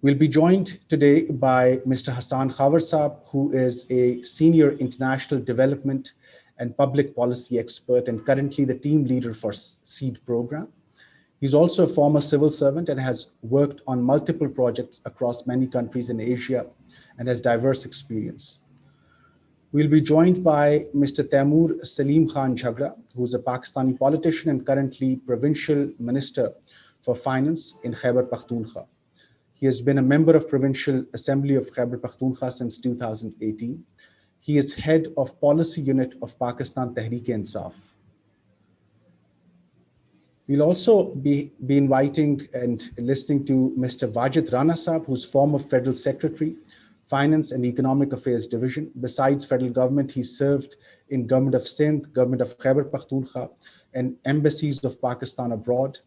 We'll be joined today by Mr. Hassan Khavar Saab, who is a senior international development and public policy expert and currently the team leader for SEED program. He's also a former civil servant and has worked on multiple projects across many countries in Asia and has diverse experience. We'll be joined by Mr. Taimur Salim Khan Jhagra, who is a Pakistani politician and currently Provincial Minister for Finance in Khyber Pakhtunkhwa. He has been a member of Provincial Assembly of Khyber Pakhtunkhwa since 2018. He is head of policy unit of Pakistan Tehreek-e-Insaf. We'll also be inviting and listening to Mr. Wajid Rana Saab, who's former Federal Secretary, Finance and Economic Affairs Division. Besides federal government, he served in Government of Sindh, Government of Khyber Pakhtunkhwa, and embassies of Pakistan abroad.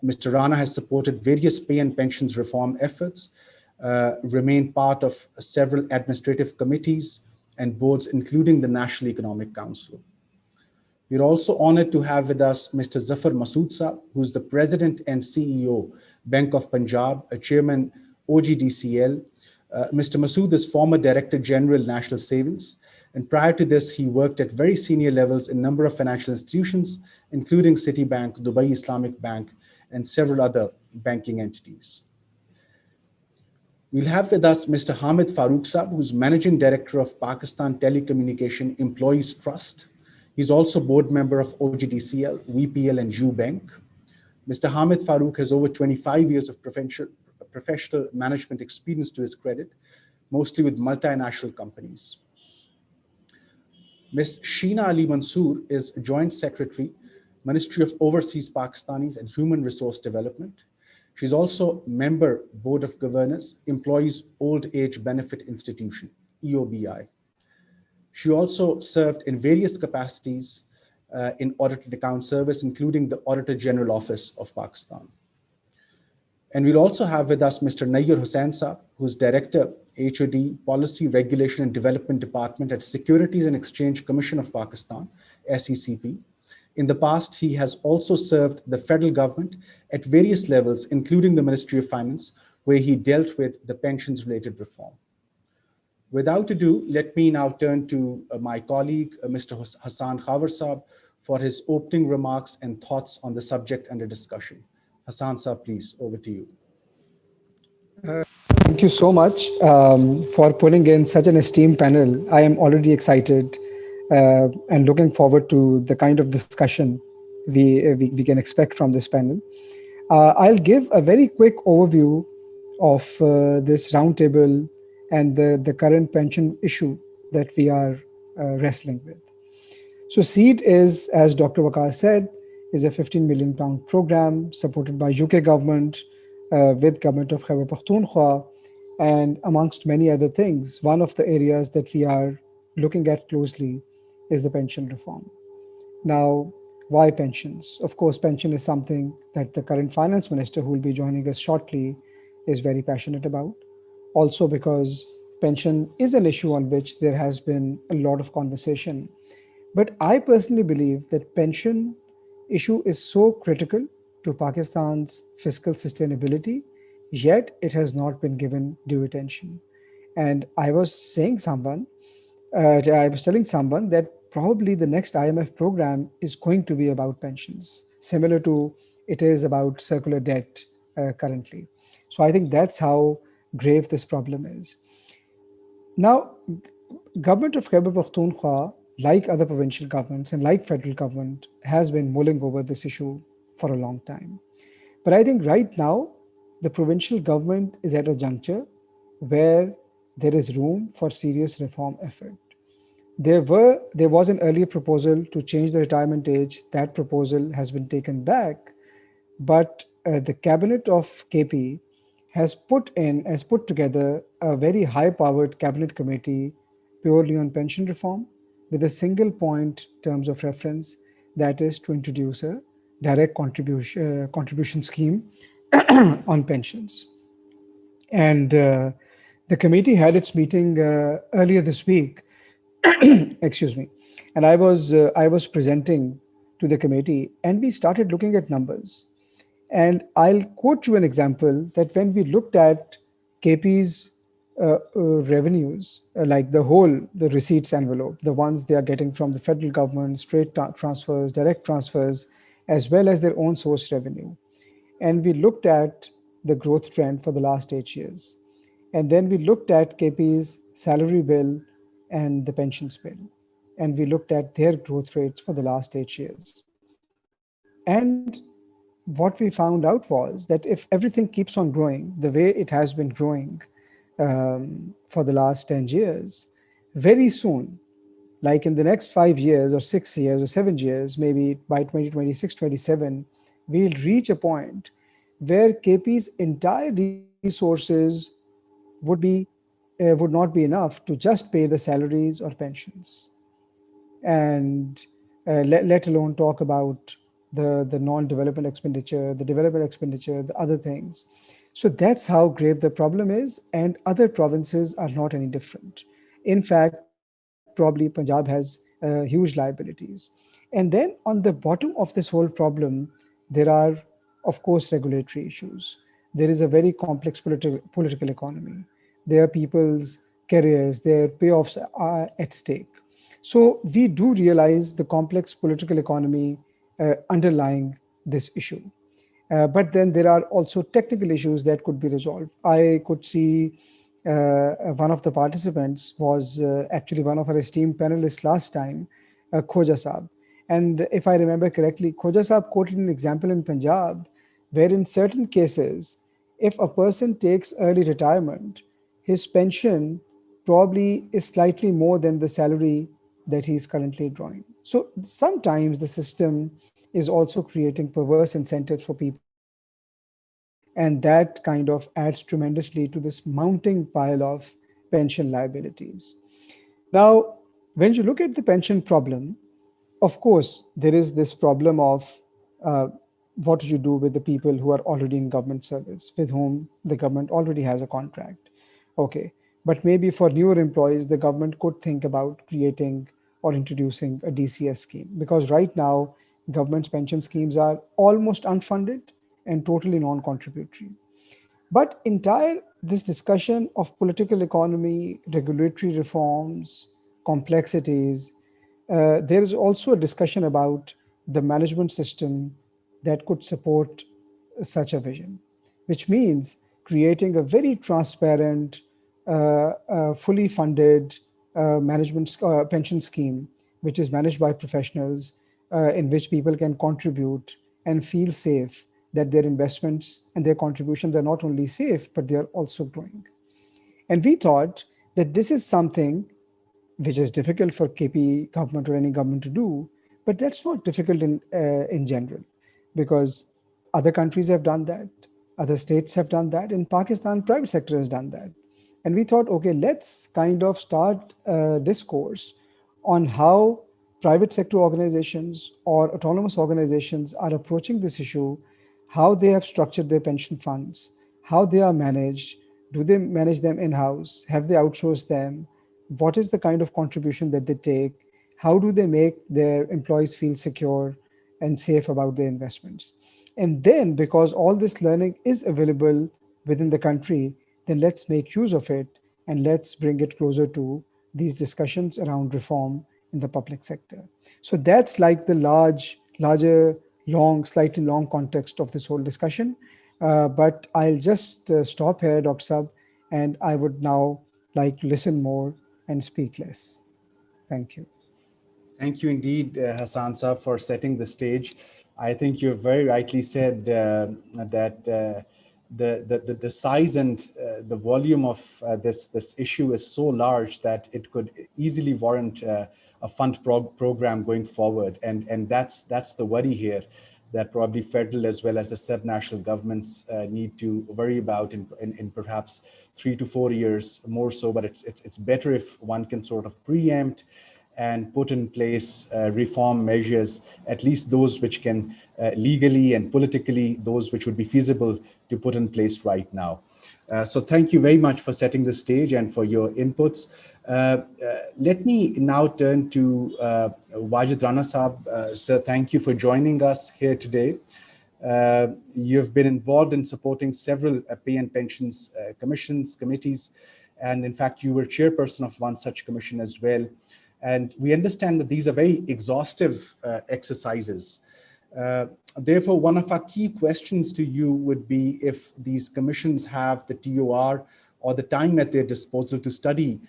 Mr. Rana has supported various pay and pensions reform efforts, remained part of several administrative committees and boards, including the National Economic Council. We're also honored to have with us Mr. Zafar Masood Saab, who's the President and CEO, Bank of Punjab, a Chairman, OGDCL. Mr. Masood is former Director General, National Savings, and prior to this, he worked at very senior levels in a number of financial institutions, including Citibank, Dubai Islamic Bank, and several other banking entities. We'll have with us Mr. Hamid Farooq Saab, who's Managing Director of Pakistan Telecommunication Employees Trust. He's also board member of OGDCL, VPL, and Ju Bank. Mr. Hamid Farooq has over 25 years of professional management experience to his credit, mostly with multinational companies. Ms. Sheena Ali Mansoor is Joint Secretary, Ministry of Overseas Pakistanis and Human Resource Development. She's also member, Board of Governors, Employees Old Age Benefit Institution, EOBI. She also served in various capacities in Audit and Account Service, including the Auditor General Office of Pakistan. And we'll also have with us Mr. Nayyar Hussain Saab, who's Director, HOD, Policy, Regulation and Development Department at Securities and Exchange Commission of Pakistan, SECP. In the past, he has also served the federal government at various levels, including the Ministry of Finance, where he dealt with the pensions-related reform. Without ado, let me now turn to my colleague, Mr. Hassan Khavar Saab, for his opening remarks and thoughts on the subject under discussion. Hassan Saab, please, over to you. Thank you so much for putting in such an esteemed panel. I am already excited and looking forward to the kind of discussion we can expect from this panel. I'll give a very quick overview of this roundtable and the current pension issue that we are wrestling with. So SEED is, as Dr. Waqar said, is a £15 million program supported by UK government with government of Khyber Pakhtunkhwa, and amongst many other things. One of the areas that we are looking at closely is the pension reform. Now, why pensions? Of course, pension is something that the current finance minister, who will be joining us shortly, is very passionate about. Also because pension is an issue on which there has been a lot of conversation. But I personally believe that pension issue is so critical to Pakistan's fiscal sustainability, yet it has not been given due attention. And I was telling someone that probably the next IMF program is going to be about pensions, similar to it is about circular debt currently. So I think that's how grave this problem is. Now, government of Khyber Pakhtunkhwa, like other provincial governments and like federal government, has been mulling over this issue for a long time. But I think right now, the provincial government is at a juncture where there is room for serious reform effort. There was an earlier proposal to change the retirement age. That proposal has been taken back, but the cabinet of KP has put together a very high-powered cabinet committee purely on pension reform with a single point terms of reference, that is to introduce a direct contribution scheme on pensions. And the committee had its meeting earlier this week, excuse me, and I was presenting to the committee, and we started looking at numbers. And I'll quote you an example that when we looked at KP's revenues, like the receipts envelope, the ones they are getting from the federal government, straight transfers, direct transfers, as well as their own source revenue. And we looked at the growth trend for the last 8 years. And then we looked at KP's salary bill and the pensions bill. And we looked at their growth rates for the last 8 years. And what we found out was that if everything keeps on growing the way it has been growing for the last 10 years, very soon, like in the next 5 years or 6 years or 7 years, maybe by 2026, 27, we'll reach a point where KP's entire resources would not be enough to just pay the salaries or pensions, and let alone talk about the non-development expenditure, the development expenditure, the other things. So that's how grave the problem is, and other provinces are not any different. In fact, probably Punjab has huge liabilities. And then on the bottom of this whole problem, there are, of course, regulatory issues. There is a very complex political economy. There are people's careers, their payoffs are at stake. So we do realize the complex political economy underlying this issue. But then there are also technical issues that could be resolved. I could see one of the participants was actually one of our esteemed panelists last time, Khoja Saab. And if I remember correctly, Khoja Saab quoted an example in Punjab where in certain cases, if a person takes early retirement, his pension probably is slightly more than the salary that he's currently drawing. So sometimes the system is also creating perverse incentives for people, and that kind of adds tremendously to this mounting pile of pension liabilities. Now, when you look at the pension problem, of course, there is this problem of uh, what do you do with the people who are already in government service, with whom the government already has a contract. Okay, but maybe for newer employees, the government could think about creating or introducing a DCS scheme, because right now, government's pension schemes are almost unfunded and totally non-contributory. But entire this discussion of political economy, regulatory reforms, complexities, there is also a discussion about the management system that could support such a vision, which means creating a very transparent, fully funded management pension scheme, which is managed by professionals, in which people can contribute and feel safe that their investments and their contributions are not only safe, but they are also growing. And we thought that this is something which is difficult for KP government or any government to do, but that's not difficult in general, because other countries have done that, other states have done that, in Pakistan, private sector has done that. And we thought, okay, let's kind of start a discourse on how private sector organizations or autonomous organizations are approaching this issue, how they have structured their pension funds, how they are managed, do they manage them in-house, have they outsourced them, what is the kind of contribution that they take, how do they make their employees feel secure and safe about their investments. And then, because all this learning is available within the country, then let's make use of it and let's bring it closer to these discussions around reform in the public sector. So that's like the larger, slightly long context of this whole discussion. But I'll just stop here, Dr. Saab, and I would now like to listen more and speak less. Thank you. Thank you indeed, Hassan Saab, for setting the stage. I think you've very rightly said that the size and the volume of this issue is so large that it could easily warrant a fund program going forward, and that's the worry here, that probably federal as well as the sub-national governments need to worry about in perhaps 3 to 4 years more so. But it's better if one can sort of preempt and put in place reform measures, at least those which can legally and politically, those which would be feasible to put in place right now. So thank you very much for setting the stage and for your inputs. Let me now turn to Wajid Rana Saab. Sir, thank you for joining us here today. You've been involved in supporting several pay and pensions commissions, committees, and in fact, you were chairperson of one such commission as well. And we understand that these are very exhaustive exercises. Therefore, one of our key questions to you would be if these commissions have the TOR or the time at their disposal to study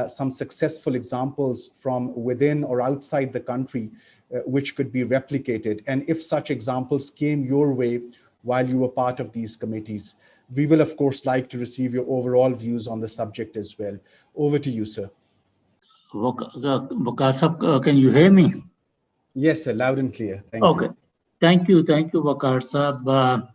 some successful examples from within or outside the country, which could be replicated. And if such examples came your way while you were part of these committees, we will, of course, like to receive your overall views on the subject as well. Over to you, sir. Waqar Sahab, can you hear me? Yes, sir, loud and clear. Thank Okay. you. Thank you, Waqar Sahab.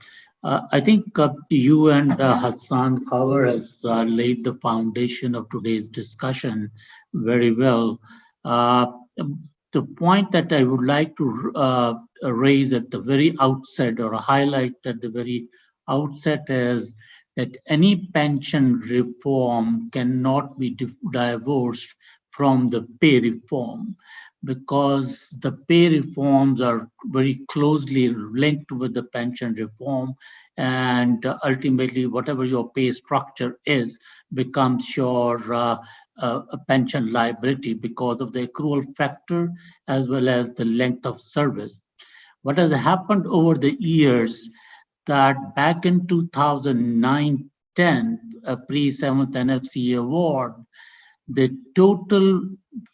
I think you and Hassan Khawer has laid the foundation of today's discussion very well. The point that I would like to raise at the very outset or highlight at the very outset is that any pension reform cannot be divorced from the pay reform, because the pay reforms are very closely linked with the pension reform, and ultimately whatever your pay structure is becomes your a pension liability because of the accrual factor as well as the length of service. What has happened over the years that back in 2009-10, a pre-7th NFC award, the total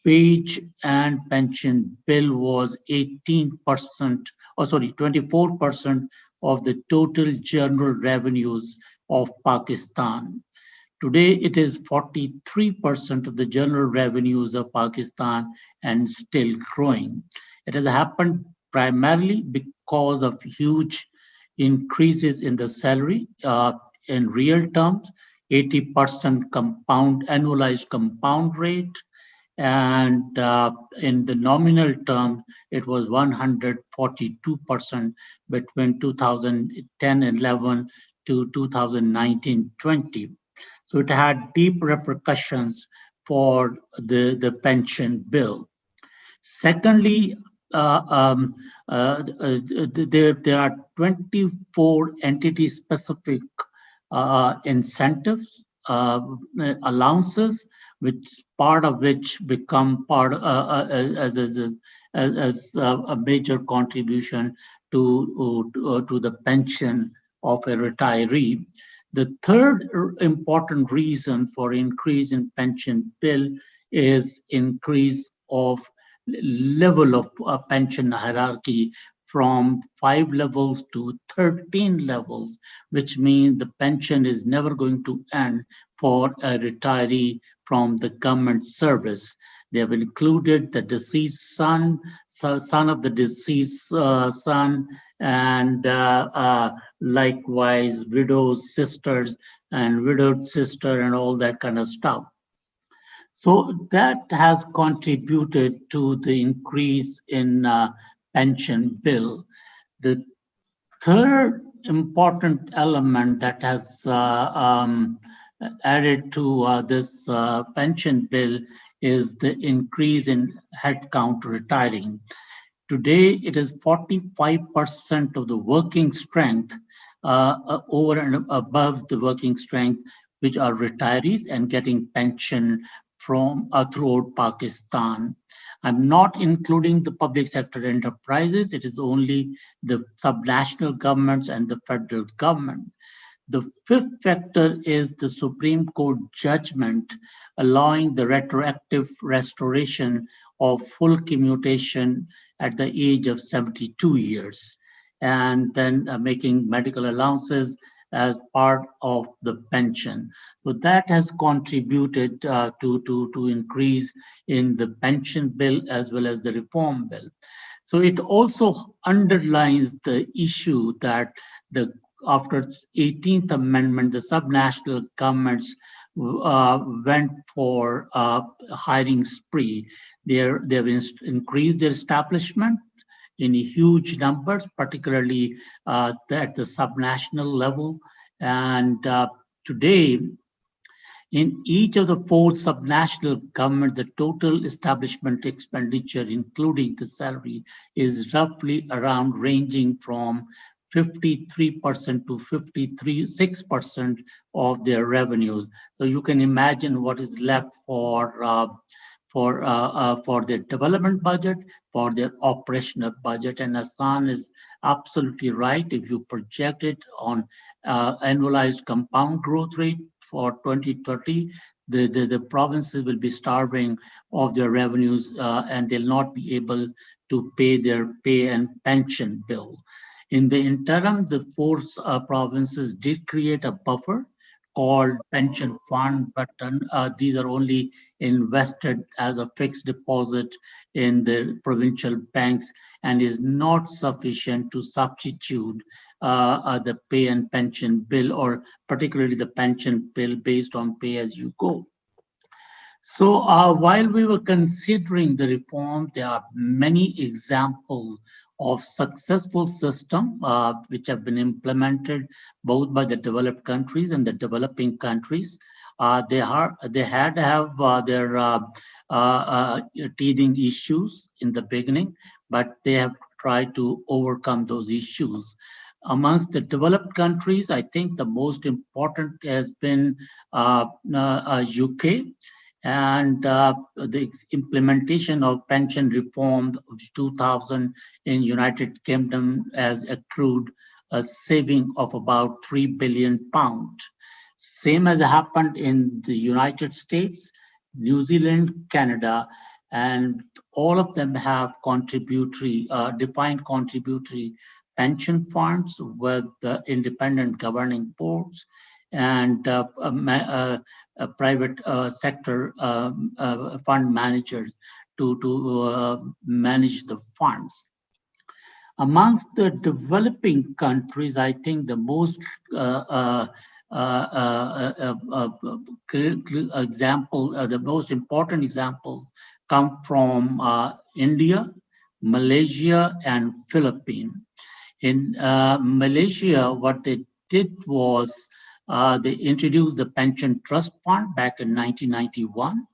wage and pension bill was 24% of the total general revenues of Pakistan. Today, it is 43% of the general revenues of Pakistan and still growing. It has happened primarily because of huge increases in the salary in real terms, 80% annualized compound rate, and in the nominal term, it was 142% between 2010-11 to 2019-20. So it had deep repercussions for the pension bill. Secondly, there are 24 entity-specific incentives, allowances, which part of which become part as a major contribution to the pension of a retiree. The third important reason for increase in pension bill is increase of level of pension hierarchy from 5 levels to 13 levels, which means the pension is never going to end for a retiree from the government service. They have included the deceased son of the deceased son, and likewise widows, sisters, and widowed sister, and all that kind of stuff. So that has contributed to the increase in pension bill. The third important element that has added to this pension bill is the increase in headcount retiring. Today, it is 45% of the working strength over and above the working strength, which are retirees and getting pension from throughout Pakistan. I'm not including the public sector enterprises. It is only the subnational governments and the federal government. The fifth factor is the Supreme Court judgment allowing the retroactive restoration of full commutation at the age of 72 years, and then making medical allowances as part of the pension. So that has contributed to increase in the pension bill as well as the reform bill. So it also underlines the issue that after 18th Amendment, the subnational governments went for hiring spree. They've increased their establishment in huge numbers, particularly at the subnational level. And today, in each of the 4 subnational governments, the total establishment expenditure, including the salary, is roughly around ranging from 53% to 6% of their revenues. So you can imagine what is left for their development budget, for their operational budget. And Hassan is absolutely right. If you project it on annualized compound growth rate for 2030, the provinces will be starving of their revenues and they'll not be able to pay their pay and pension bill. In the interim, the four provinces did create a buffer called pension fund, but these are only invested as a fixed deposit in the provincial banks and is not sufficient to substitute the pay and pension bill, or particularly the pension bill based on pay as you go. So while we were considering the reform, there are many examples of successful systems which have been implemented both by the developed countries and the developing countries. They had to have their teething issues in the beginning, but they have tried to overcome those issues. Amongst the developed countries, I think the most important has been UK. And the implementation of pension reform of 2000 in United Kingdom has accrued a saving of about £3 billion. Same as happened in the United States, New Zealand, Canada, and all of them have contributory, defined contributory pension funds with independent governing boards and private sector fund managers to manage the funds. Amongst the developing countries, I think the most example, the most important example come from India, Malaysia, and Philippines. In Malaysia, what they did was they introduced the pension trust fund back in 1991,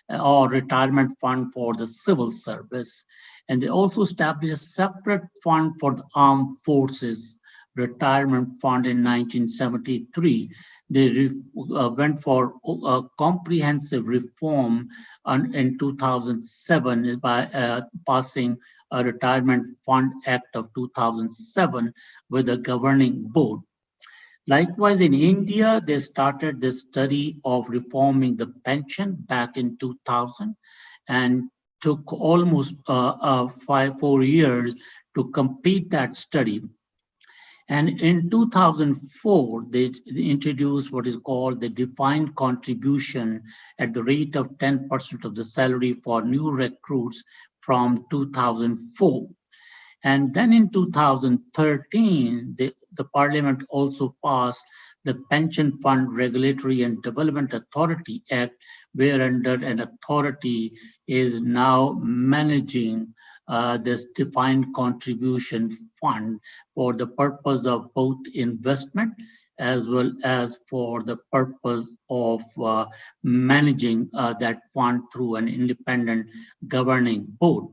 or retirement fund for the civil service. And they also established a separate fund for the armed forces, retirement fund in 1973. They went for a comprehensive reform in 2007 by passing a Retirement Fund Act of 2007 with a governing board. Likewise, in India, they started this study of reforming the pension back in 2000 and took almost 4 years to complete that study. And in 2004, they introduced what is called the defined contribution at the rate of 10% of the salary for new recruits from 2004. And then in 2013, the Parliament also passed the Pension Fund Regulatory and Development Authority Act, whereunder an authority is now managing this defined contribution fund for the purpose of both investment as well as for the purpose of managing that fund through an independent governing board.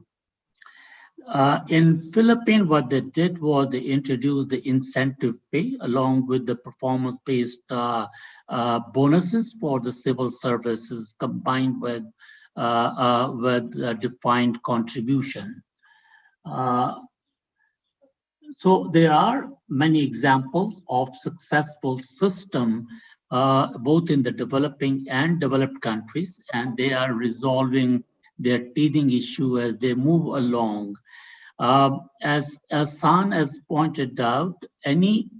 In Philippines, what they did was they introduced the incentive pay along with the performance-based bonuses for the civil services combined with defined contribution. So there are many examples of successful system both in the developing and developed countries, and they are resolving their teething issue as they move along. As Hassan has pointed out, any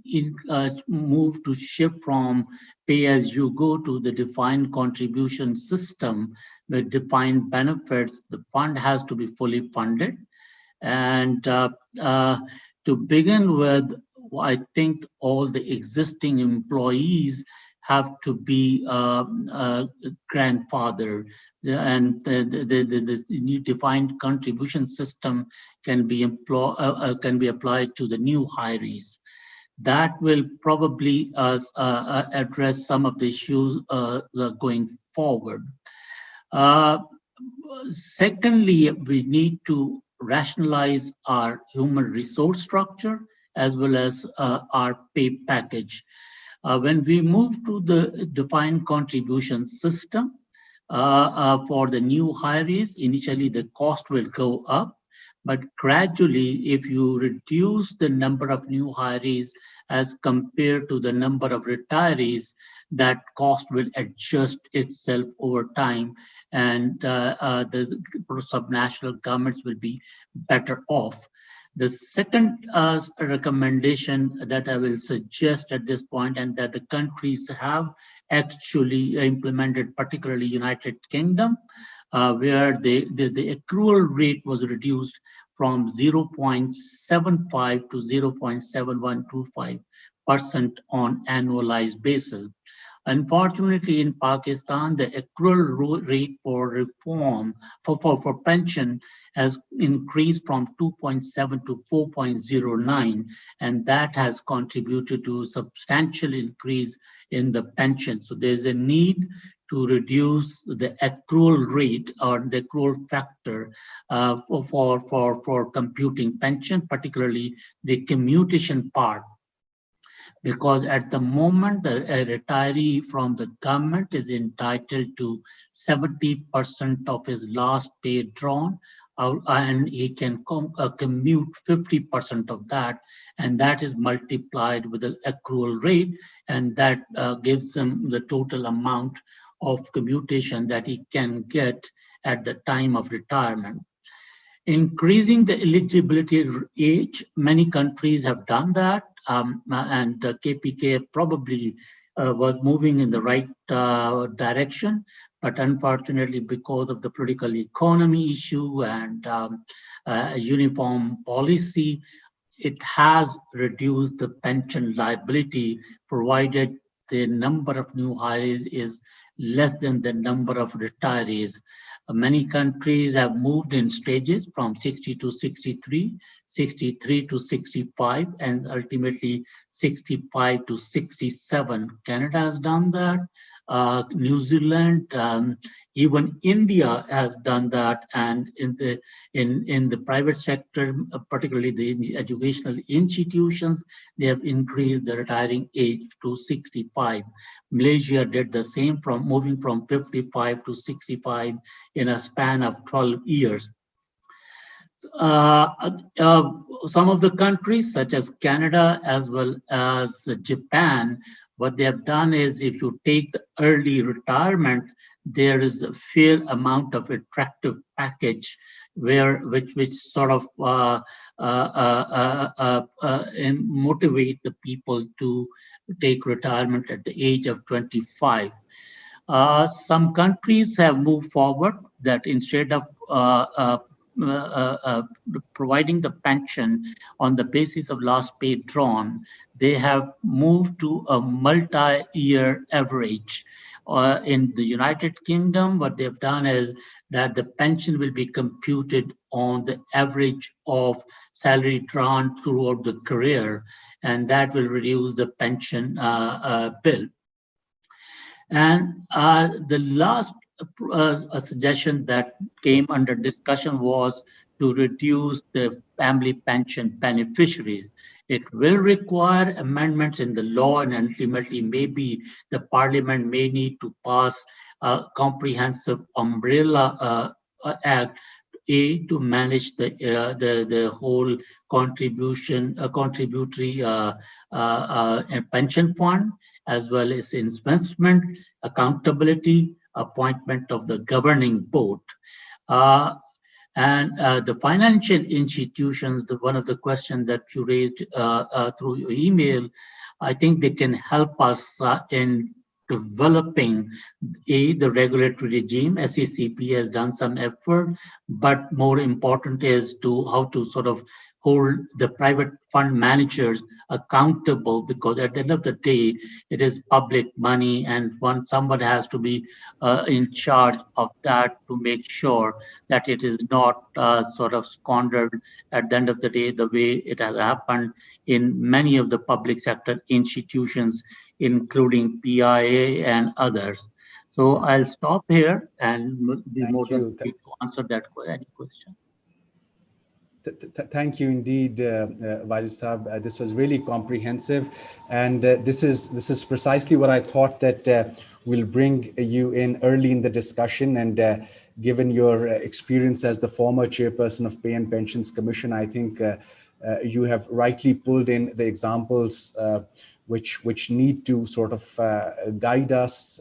move to shift from pay-as-you-go to the defined contribution system with defined benefits, the fund has to be fully funded. And to begin with, I think all the existing employees have to be grandfathered, and the new defined contribution system can be applied to the new hirees. That will probably address some of the issues going forward. Secondly, we need to rationalize our human resource structure as well as our pay package. When we move to the defined contribution system for the new hirees, initially the cost will go up, but gradually, if you reduce the number of new hirees as compared to the number of retirees, that cost will adjust itself over time, and the subnational governments will be better off. The second recommendation that I will suggest at this point, and that the countries have actually implemented, particularly United Kingdom, where the accrual rate was reduced from 0.75 to 0.7125% on annualized basis. Unfortunately, in Pakistan, the accrual rate for reform for pension has increased from 2.7 to 4.09, and that has contributed to a substantial increase in the pension. So there's a need to reduce the accrual rate or the accrual factor for computing pension, particularly the commutation part. Because at the moment, a retiree from the government is entitled to 70% of his last pay drawn, and he can commute 50% of that, and that is multiplied with the accrual rate, and that gives him the total amount of commutation that he can get at the time of retirement. Increasing the eligibility age, many countries have done that, and KPK probably was moving in the right direction, but unfortunately, because of the political economy issue and uniform policy, it has reduced the pension liability, provided the number of new hires is less than the number of retirees. Many countries have moved in stages from 60 to 63, 63 to 65, and ultimately 65 to 67. Canada has done that. New Zealand, even India has done that, and in the private sector, particularly the educational institutions, they have increased the retiring age to 65. Malaysia did the same, from moving from 55 to 65 in a span of 12 years. Some of the countries, such as Canada as well as Japan, what they have done is, if you take the early retirement, there is a fair amount of attractive package which sort of motivate the people to take retirement at the age of 25. Some countries have moved forward that instead of providing the pension on the basis of last pay drawn, they have moved to a multi-year average. In the United Kingdom, what they've done is that the pension will be computed on the average of salary drawn throughout the career, and that will reduce the pension bill. And the last a suggestion that came under discussion was to reduce the family pension beneficiaries. It will require amendments in the law, and ultimately maybe the parliament may need to pass a comprehensive umbrella act to manage the whole contributory pension fund, as well as investment, accountability, appointment of the governing board. And the financial institutions, one of the questions that you raised through your email, I think they can help us in developing the regulatory regime. SECP has done some effort, but more important is how to sort of hold the private fund managers accountable, because at the end of the day, it is public money, and somebody has to be in charge of that to make sure that it is not sort of squandered at the end of the day, the way it has happened in many of the public sector institutions, including PIA and others. So I'll stop here and be more than happy to answer any question. Thank you indeed, Wajid Saab. This was really comprehensive, and this is precisely what I thought that will bring you in early in the discussion. And given your experience as the former chairperson of Pay and Pensions Commission, I think you have rightly pulled in the examples which need to sort of guide us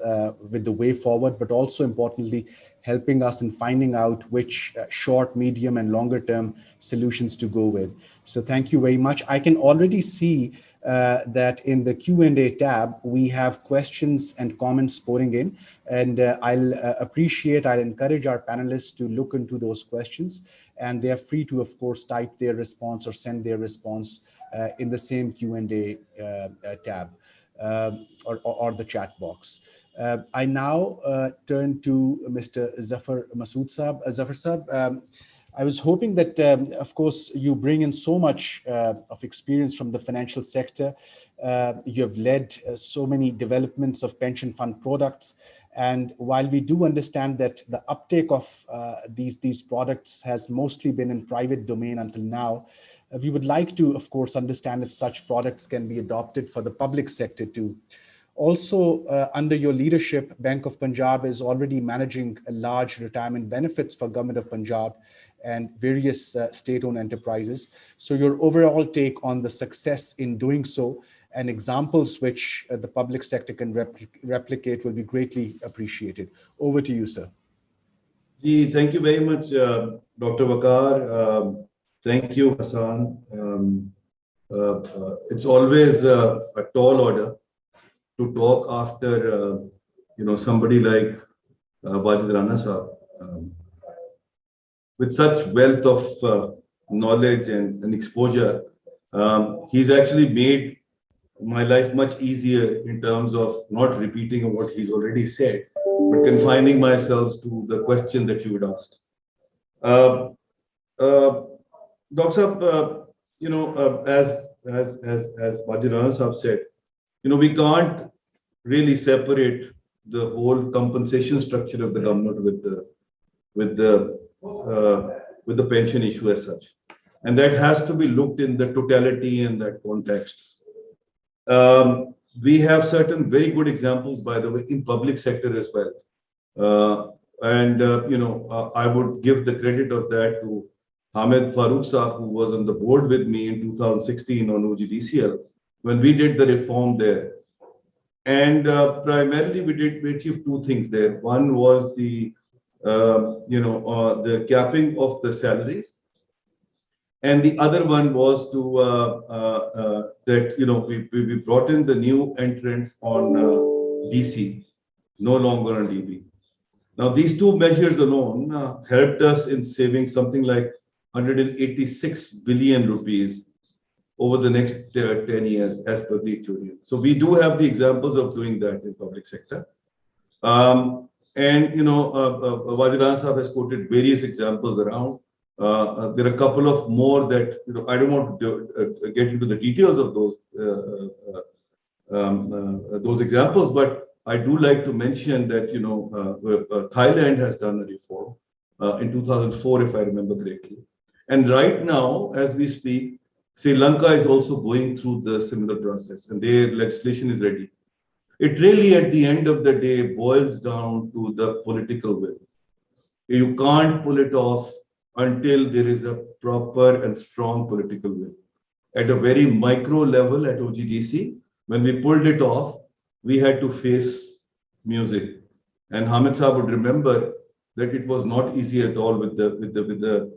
with the way forward, but also importantly, helping us in finding out which short, medium, and longer term solutions to go with. So thank you very much. I can already see that in the Q&A tab, we have questions and comments pouring in, and I'll encourage our panelists to look into those questions, and they are free to, of course, type their response or send their response in the same Q&A tab or the chat box. I now turn to Mr. Zafar Masood Saab. Zafar Saab, I was hoping that, of course, you bring in so much of experience from the financial sector. You have led so many developments of pension fund products. And while we do understand that the uptake of these products has mostly been in private domain until now, we would like to, of course, understand if such products can be adopted for the public sector too. Also, under your leadership, Bank of Punjab is already managing a large retirement benefits for Government of Punjab and various state-owned enterprises. So your overall take on the success in doing so and examples which the public sector can replicate will be greatly appreciated. Over to you, sir. Thank you very much, Dr. Waqar. Thank you, Hassan. It's always a tall order to talk after somebody like Wajid Rana Saab, with such wealth of knowledge and exposure. He's actually made my life much easier in terms of not repeating what he's already said, but confining myself to the question that you would ask. Dr. Saab, as Wajid Rana Saab said, we can't really separate the whole compensation structure of the government with the pension issue as such, and that has to be looked in the totality and that context. We have certain very good examples, by the way, in public sector as well, I would give the credit of that to Hamid Farooq Saab, who was on the board with me in 2016 on OGDCL when we did the reform there. And primarily we achieved two things there. One was the capping of the salaries, and the other one was to we brought in the new entrants on DC, no longer on DB. Now these two measures alone helped us in saving something like 186 billion rupees over the next 10 years as per the actuarial. So we do have the examples of doing that in public sector. Wajid Rana Saab has quoted various examples around. There are a couple of more that I don't want to get into the details of those examples, but I do like to mention that Thailand has done a reform in 2004, if I remember correctly. And right now, as we speak, Sri Lanka is also going through the similar process, and their legislation is ready. It really, at the end of the day, boils down to the political will. You can't pull it off until there is a proper and strong political will. At a very micro level at OGDC, when we pulled it off, we had to face music. And Hamid Saab would remember that it was not easy at all with the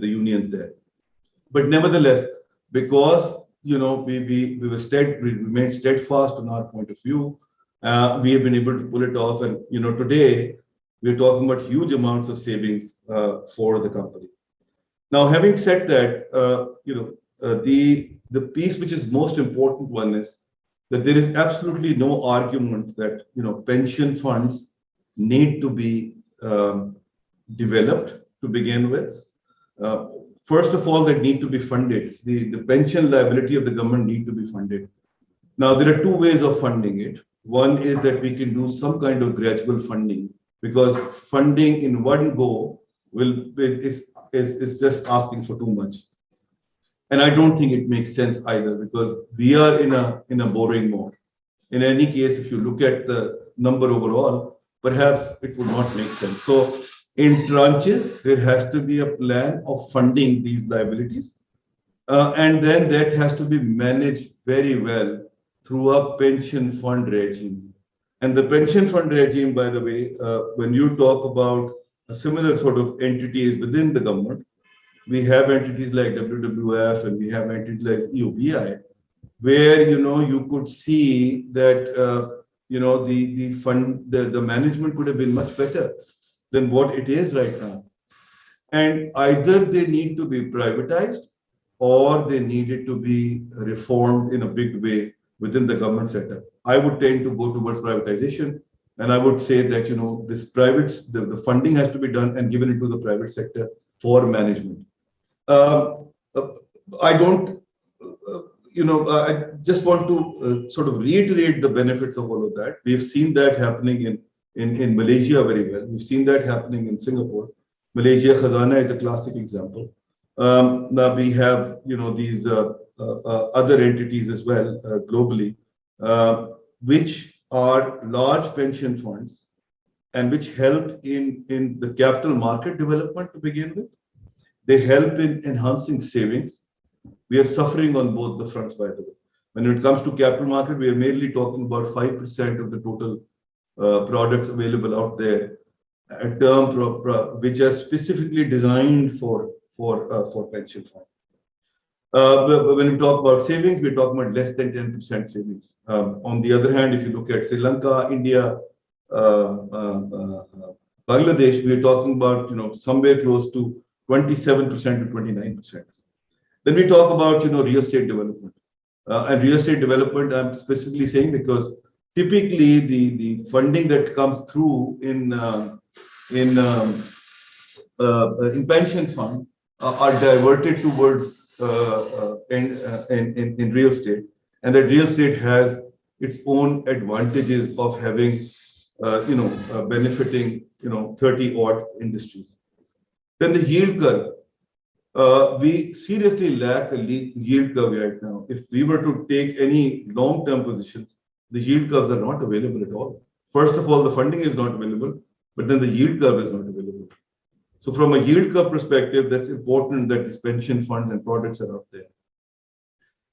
unions there. But nevertheless, because we remained steadfast on our point of view, we have been able to pull it off. And today we're talking about huge amounts of savings for the company. Now, having said that, the piece which is most important one is that there is absolutely no argument that pension funds need to be developed to begin with. First of all, they need to be funded. The pension liability of the government need to be funded. Now, there are two ways of funding it. One is that we can do some kind of gradual funding, because funding in one go is just asking for too much. And I don't think it makes sense either, because we are in a borrowing mode. In any case, if you look at the number overall, perhaps it would not make sense. So in tranches, there has to be a plan of funding these liabilities. And then that has to be managed very well through a pension fund regime. And the pension fund regime, by the way, when you talk about a similar sort of entities within the government, we have entities like WWF and we have entities like EOBI, where you could see that the management could have been much better than what it is right now. And either they need to be privatized or they needed to be reformed in a big way within the government setup. I would tend to go towards privatization, and I would say that this the funding has to be done and given into the private sector for management. I don't, I just want to sort of reiterate the benefits of all of that. We've seen that happening in Malaysia very well. We've seen that happening in Singapore. Malaysia Khazanah is a classic example. Now we have, these other entities as well globally, which are large pension funds and which help in the capital market development to begin with. They help in enhancing savings. We are suffering on both the fronts, by the way. When it comes to capital market, we are mainly talking about 5% of the total products available out there, a term which are specifically designed for pension fund. When we talk about savings, we're talking about less than 10% savings. On the other hand, if you look at Sri Lanka, India, Bangladesh, we're talking about somewhere close to 27% to 29%. Then we talk about real estate development, and real estate development I'm specifically saying because typically the funding that comes through in pension fund are diverted towards in real estate, and that real estate has its own advantages of having benefiting 30 odd industries. Then the yield curve. We seriously lack a yield curve right now. If we were to take any long-term positions, the yield curves are not available at all. First of all, the funding is not available, but then the yield curve is not available. So from a yield curve perspective, that's important that these pension funds and products are out there.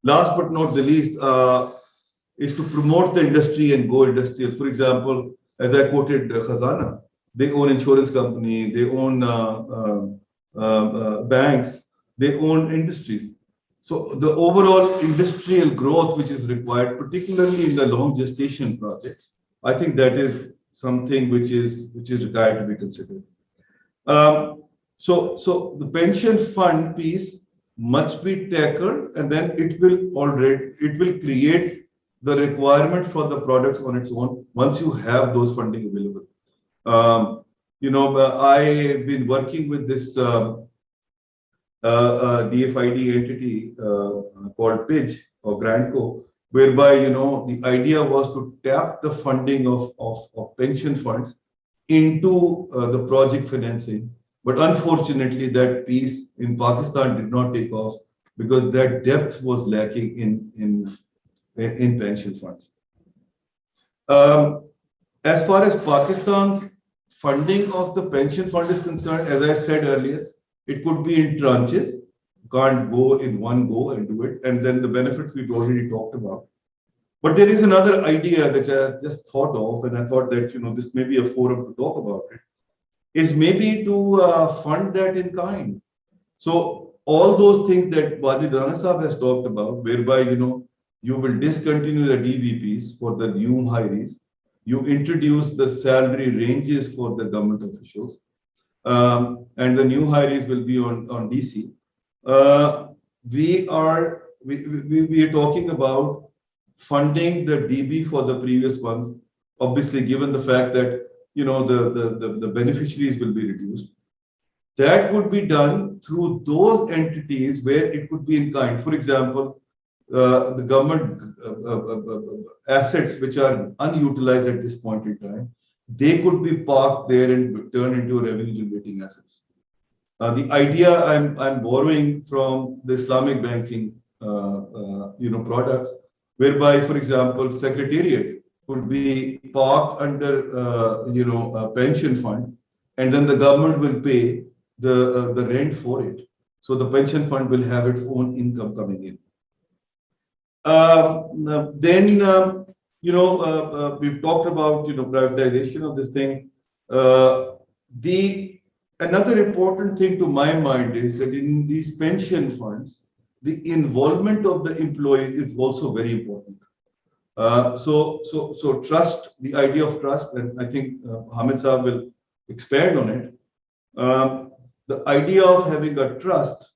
Last but not the least is to promote the industry and go industrial. For example, as I quoted Khazanah, they own insurance company, they own banks, they own industries. So the overall industrial growth which is required, particularly in the long gestation projects, I think that is something which is required to be considered. So the pension fund piece must be tackled, and then it will create the requirement for the products on its own once you have those funding available. I've been working with this DFID entity called PIDGE or Grandco, whereby the idea was to tap the funding of pension funds into the project financing. But unfortunately, that piece in Pakistan did not take off because that depth was lacking in pension funds. As far as Pakistan's funding of the pension fund is concerned, as I said earlier, it could be in tranches. Can't go in one go and do it. And then the benefits we've already talked about. But there is another idea that I just thought of, and I thought that this may be a forum to talk about it, is maybe to fund that in kind. So all those things that Wajid Rana Sahab has talked about, whereby you will discontinue the DVPs for the new hirees, you introduce the salary ranges for the government officials, and the new hirees will be on DC. We are talking about funding the DB for the previous ones, obviously given the fact that the beneficiaries will be reduced. That could be done through those entities where it could be in kind. For example, the government assets which are unutilized at this point in time, they could be parked there and turned into revenue generating assets. The idea I'm borrowing from the Islamic banking, products, whereby, for example, secretariat could be parked under, a pension fund, and then the government will pay the rent for it. So the pension fund will have its own income coming in. We've talked about, privatization of this thing. Another important thing to my mind is that in these pension funds, the involvement of the employees is also very important. So trust, the idea of trust, and I think Hamid Saab will expand on it. The idea of having a trust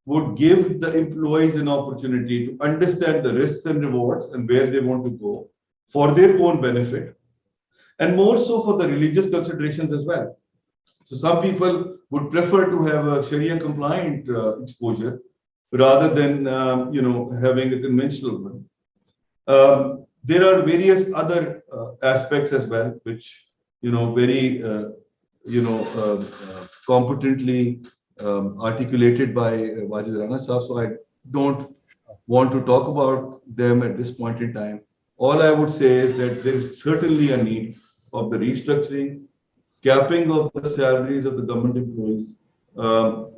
would give the employees an opportunity to understand the risks and rewards and where they want to go for their own benefit, and more so for the religious considerations as well. So some people would prefer to have a Sharia compliant exposure rather than having a conventional one. There are various other aspects as well, which very competently articulated by Wajid Rana Saab. So I don't want to talk about them at this point in time. All I would say is that there is certainly a need of the restructuring, capping of the salaries of the government employees.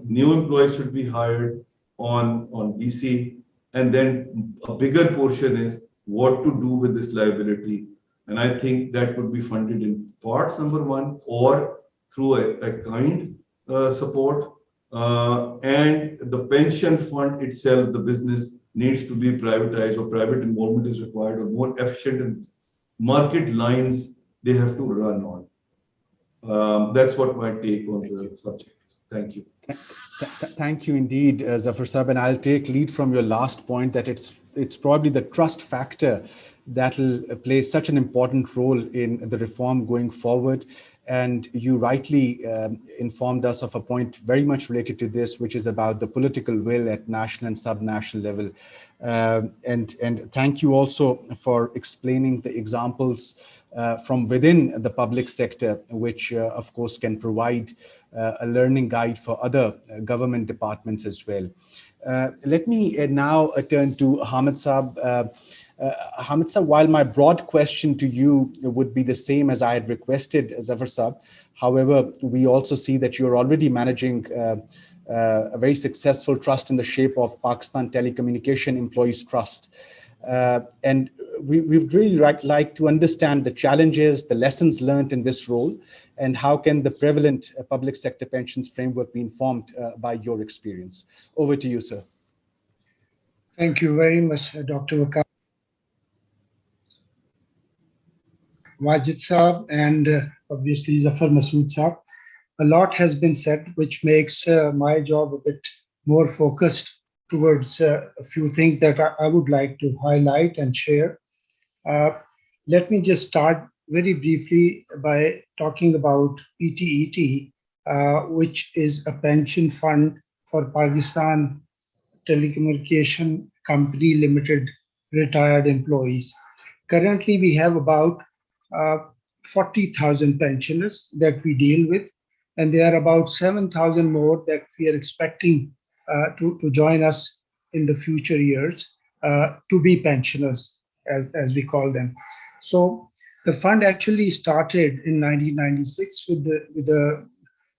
New employees should be hired on BC, and then a bigger portion is what to do with this liability. And I think that would be funded in parts, number one, or through a kind support. And the pension fund itself, the business, needs to be privatized, or private involvement is required, or more efficient and market lines they have to run on. That's what my take on the subject is. Thank you. Thank you indeed, Zafar Saab. And I'll take lead from your last point that it's probably the trust factor that will play such an important role in the reform going forward. And you rightly informed us of a point very much related to this, which is about the political will at national and subnational level. And thank you also for explaining the examples from within the public sector, which of course can provide a learning guide for other government departments as well. Let me now turn to Hamid Saab. Hamid Saab, while my broad question to you would be the same as I had requested, Zafar Saab, however, we also see that you're already managing a very successful trust in the shape of Pakistan Telecommunication Employees Trust. And we'd really like to understand the challenges, the lessons learned in this role, and how can the prevalent public sector pensions framework be informed by your experience. Over to you, sir. Thank you very much, Dr. Waqar, Wajid Saab, and obviously Zafar Masood Saab. A lot has been said, which makes my job a bit more focused towards a few things that I would like to highlight and share. Let me just start very briefly by talking about PTET, which is a pension fund for Pakistan Telecommunication Company Limited retired employees. Currently, we have about 40,000 pensioners that we deal with, and there are about 7,000 more that we are expecting to join us in the future years to be pensioners, as we call them. So the fund actually started in 1996 with a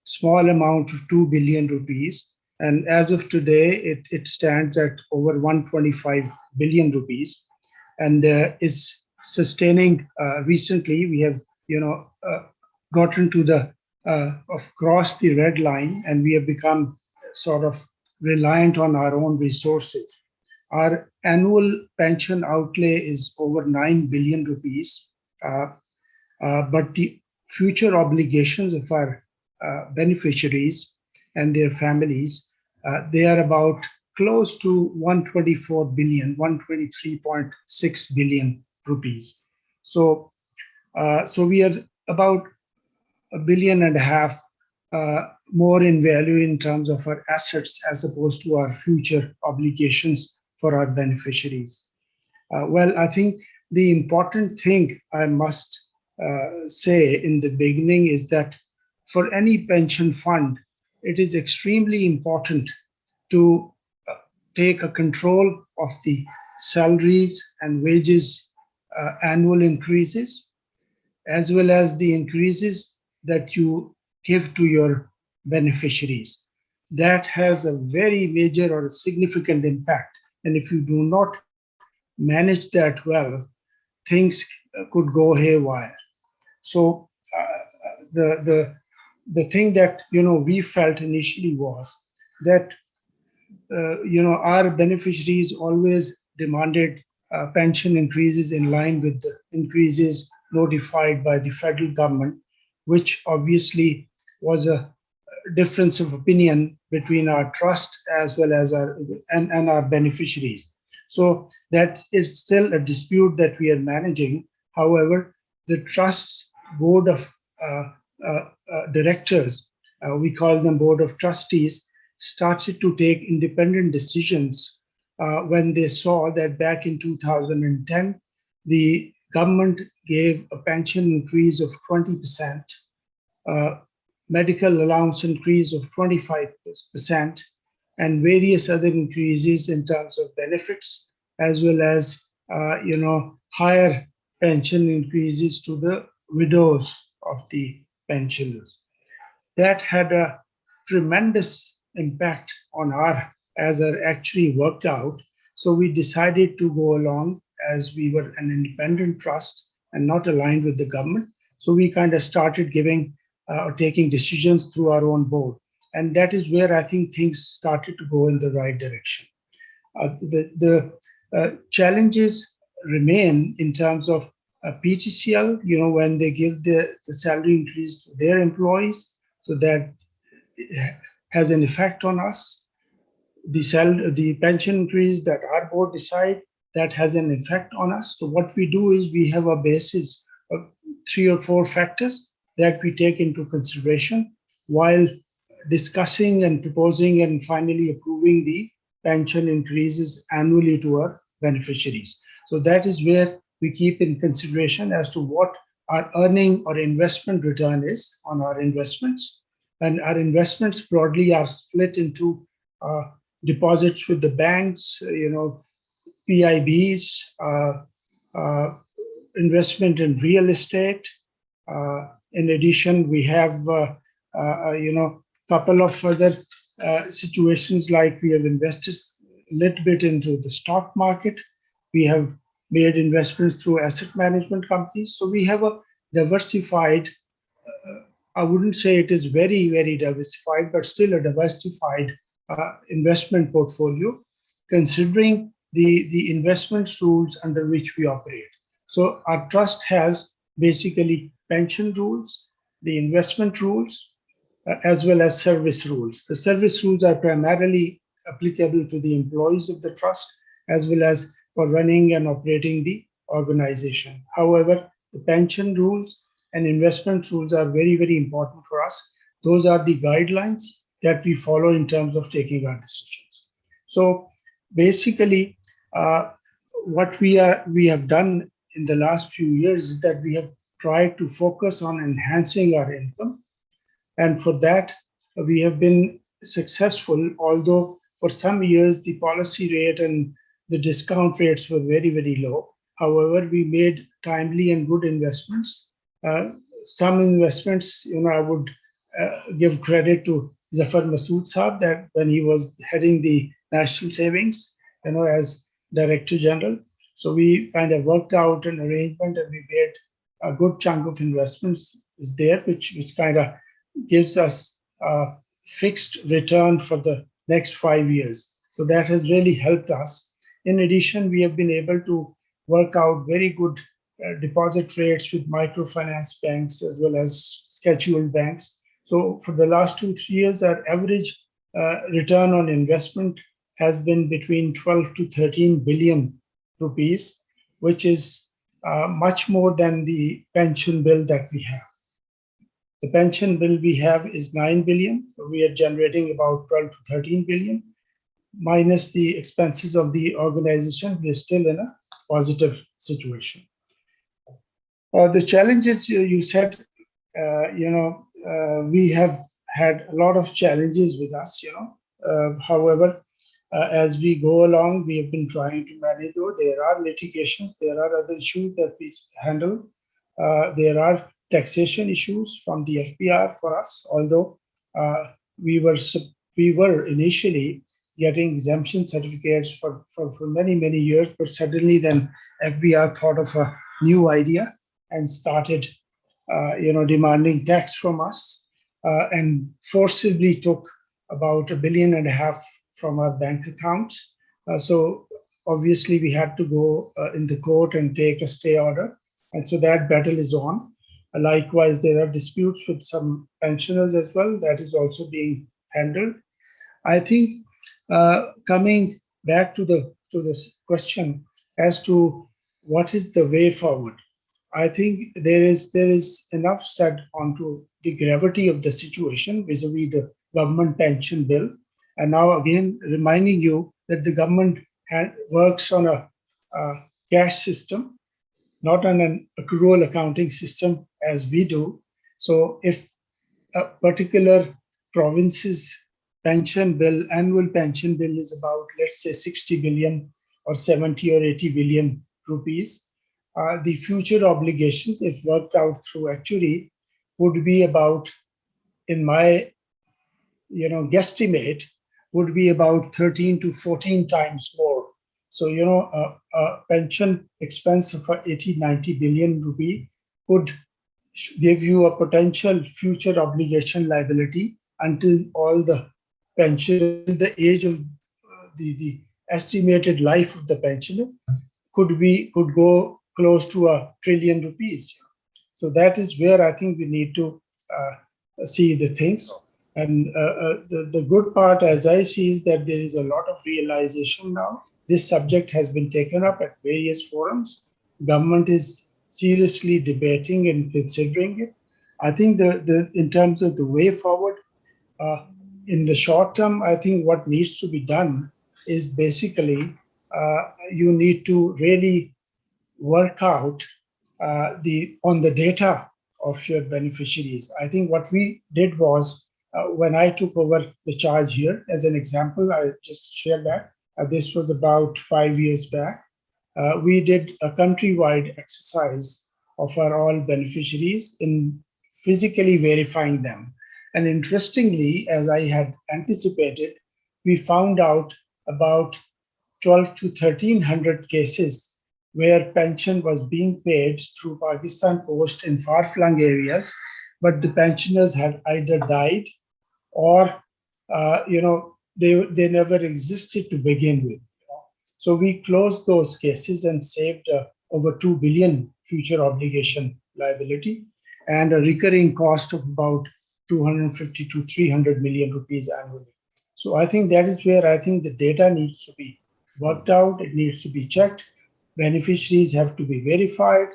small amount of 2 billion rupees. And as of today, it stands at over 125 billion rupees and is sustaining. Recently, we have gotten to the crossed the red line, and we have become sort of reliant on our own resources. Our annual pension outlay is over 9 billion rupees, but the future obligations of our beneficiaries and their families, they are about close to 124 billion, 123.6 billion rupees. So we are about $1.5 billion more in value in terms of our assets as opposed to our future obligations for our beneficiaries. Well, I think the important thing I must say in the beginning is that for any pension fund, it is extremely important to take a control of the salaries and wages annual increases, as well as the increases that you give to your beneficiaries. That has a very major or a significant impact. And if you do not manage that well, things could go haywire. So the thing that we felt initially was that our beneficiaries always demanded pension increases in line with the increases notified by the federal government, which obviously was a difference of opinion between our trust as well as our beneficiaries. So that is still a dispute that we are managing. However, the trust's board of directors, we call them board of trustees, started to take independent decisions when they saw that back in 2010, the government gave a pension increase of 20%, medical allowance increase of 25%, and various other increases in terms of benefits, as well as higher pension increases to the widows of the pensioners. That had a tremendous impact on as our actually worked out. So we decided to go along as we were an independent trust and not aligned with the government. So we kind of started giving or taking decisions through our own board. And that is where I think things started to go in the right direction. The challenges remain in terms of PTCL, when they give the salary increase to their employees, so that has an effect on us. The pension increase that our board decide, that has an effect on us. So what we do is we have a basis of 3 or 4 factors that we take into consideration while discussing and proposing and finally approving the pension increases annually to our beneficiaries. So that is where we keep in consideration as to what our earning or investment return is on our investments. And our investments broadly are split into deposits with the banks, PIBs, investment in real estate. In addition, we have couple of other situations, like we have invested a little bit into the stock market. We have made investments through asset management companies. So we have a diversified, I wouldn't say it is very, very diversified, but still a diversified investment portfolio, considering the investment rules under which we operate. So our trust has basically pension rules, the investment rules, as well as service rules. The service rules are primarily applicable to the employees of the trust, as well as for running and operating the organization. However, the pension rules and investment rules are very, very important for us. Those are the guidelines that we follow in terms of taking our decisions. So basically, what we have done in the last few years is that we have tried to focus on enhancing our income. And for that, we have been successful, although for some years the policy rate and the discount rates were very, very low. However, we made timely and good investments. Some investments, I would give credit to Zafar Masood Saab, that when he was heading the National Savings, as Director General. So we kind of worked out an arrangement, and we made a good chunk of investments is there, which kind of gives us a fixed return for the next 5 years. So that has really helped us. In addition, we have been able to work out very good deposit rates with microfinance banks as well as scheduled banks. So for the last 2-3 years, our average return on investment has been between 12 to 13 billion rupees, which is much more than the pension bill that we have. The pension bill we have is 9 billion. We are generating about 12 to 13 billion. Minus the expenses of the organization, we are still in a positive situation. The challenges you said, we have had a lot of challenges with us, however, as we go along, we have been trying to manage those. There are litigations, there are other issues that we handle. There are taxation issues from the FBR for us, although we were initially getting exemption certificates for many, many years, but suddenly then FBR thought of a new idea and started demanding tax from us, and forcibly took about $1.5 billion from our bank accounts. So obviously we had to go in the court and take a stay order. And so that battle is on. Likewise, there are disputes with some pensioners as well. That is also being handled. I think coming back to this question as to what is the way forward, I think there is enough said onto the gravity of the situation vis-a-vis the government pension bill. And now again, reminding you that the government works on a cash system, not on an accrual accounting system as we do. So if a particular province's pension bill, annual pension bill is about, let's say, 60 billion or 70 or 80 billion rupees, the future obligations, if worked out through actuary, would be about, in my guesstimate, would be about 13 to 14 times more. So, a pension expense of 80, 90 billion rupee could give you a potential future obligation liability until all the pension, the age of the estimated life of the pensioner could go close to $1 trillion rupees. So that is where I think we need to see the things. And the good part, as I see, is that there is a lot of realization now. This subject has been taken up at various forums. Government is seriously debating and considering it. I think in terms of the way forward, in the short term, I think what needs to be done is basically you need to really work out on the data of your beneficiaries. I think what we did was, when I took over the charge here, as an example, I just shared that. This was about 5 years back. We did a countrywide exercise of our all beneficiaries in physically verifying them. And interestingly, as I had anticipated, we found out about 12 to 1300 cases where pension was being paid through Pakistan Post in far-flung areas, but the pensioners had either died or they never existed to begin with. So we closed those cases and saved over 2 billion future obligation liability and a recurring cost of about 250 to 300 million rupees annually. So I think that is where I think the data needs to be worked out. It needs to be checked. Beneficiaries have to be verified.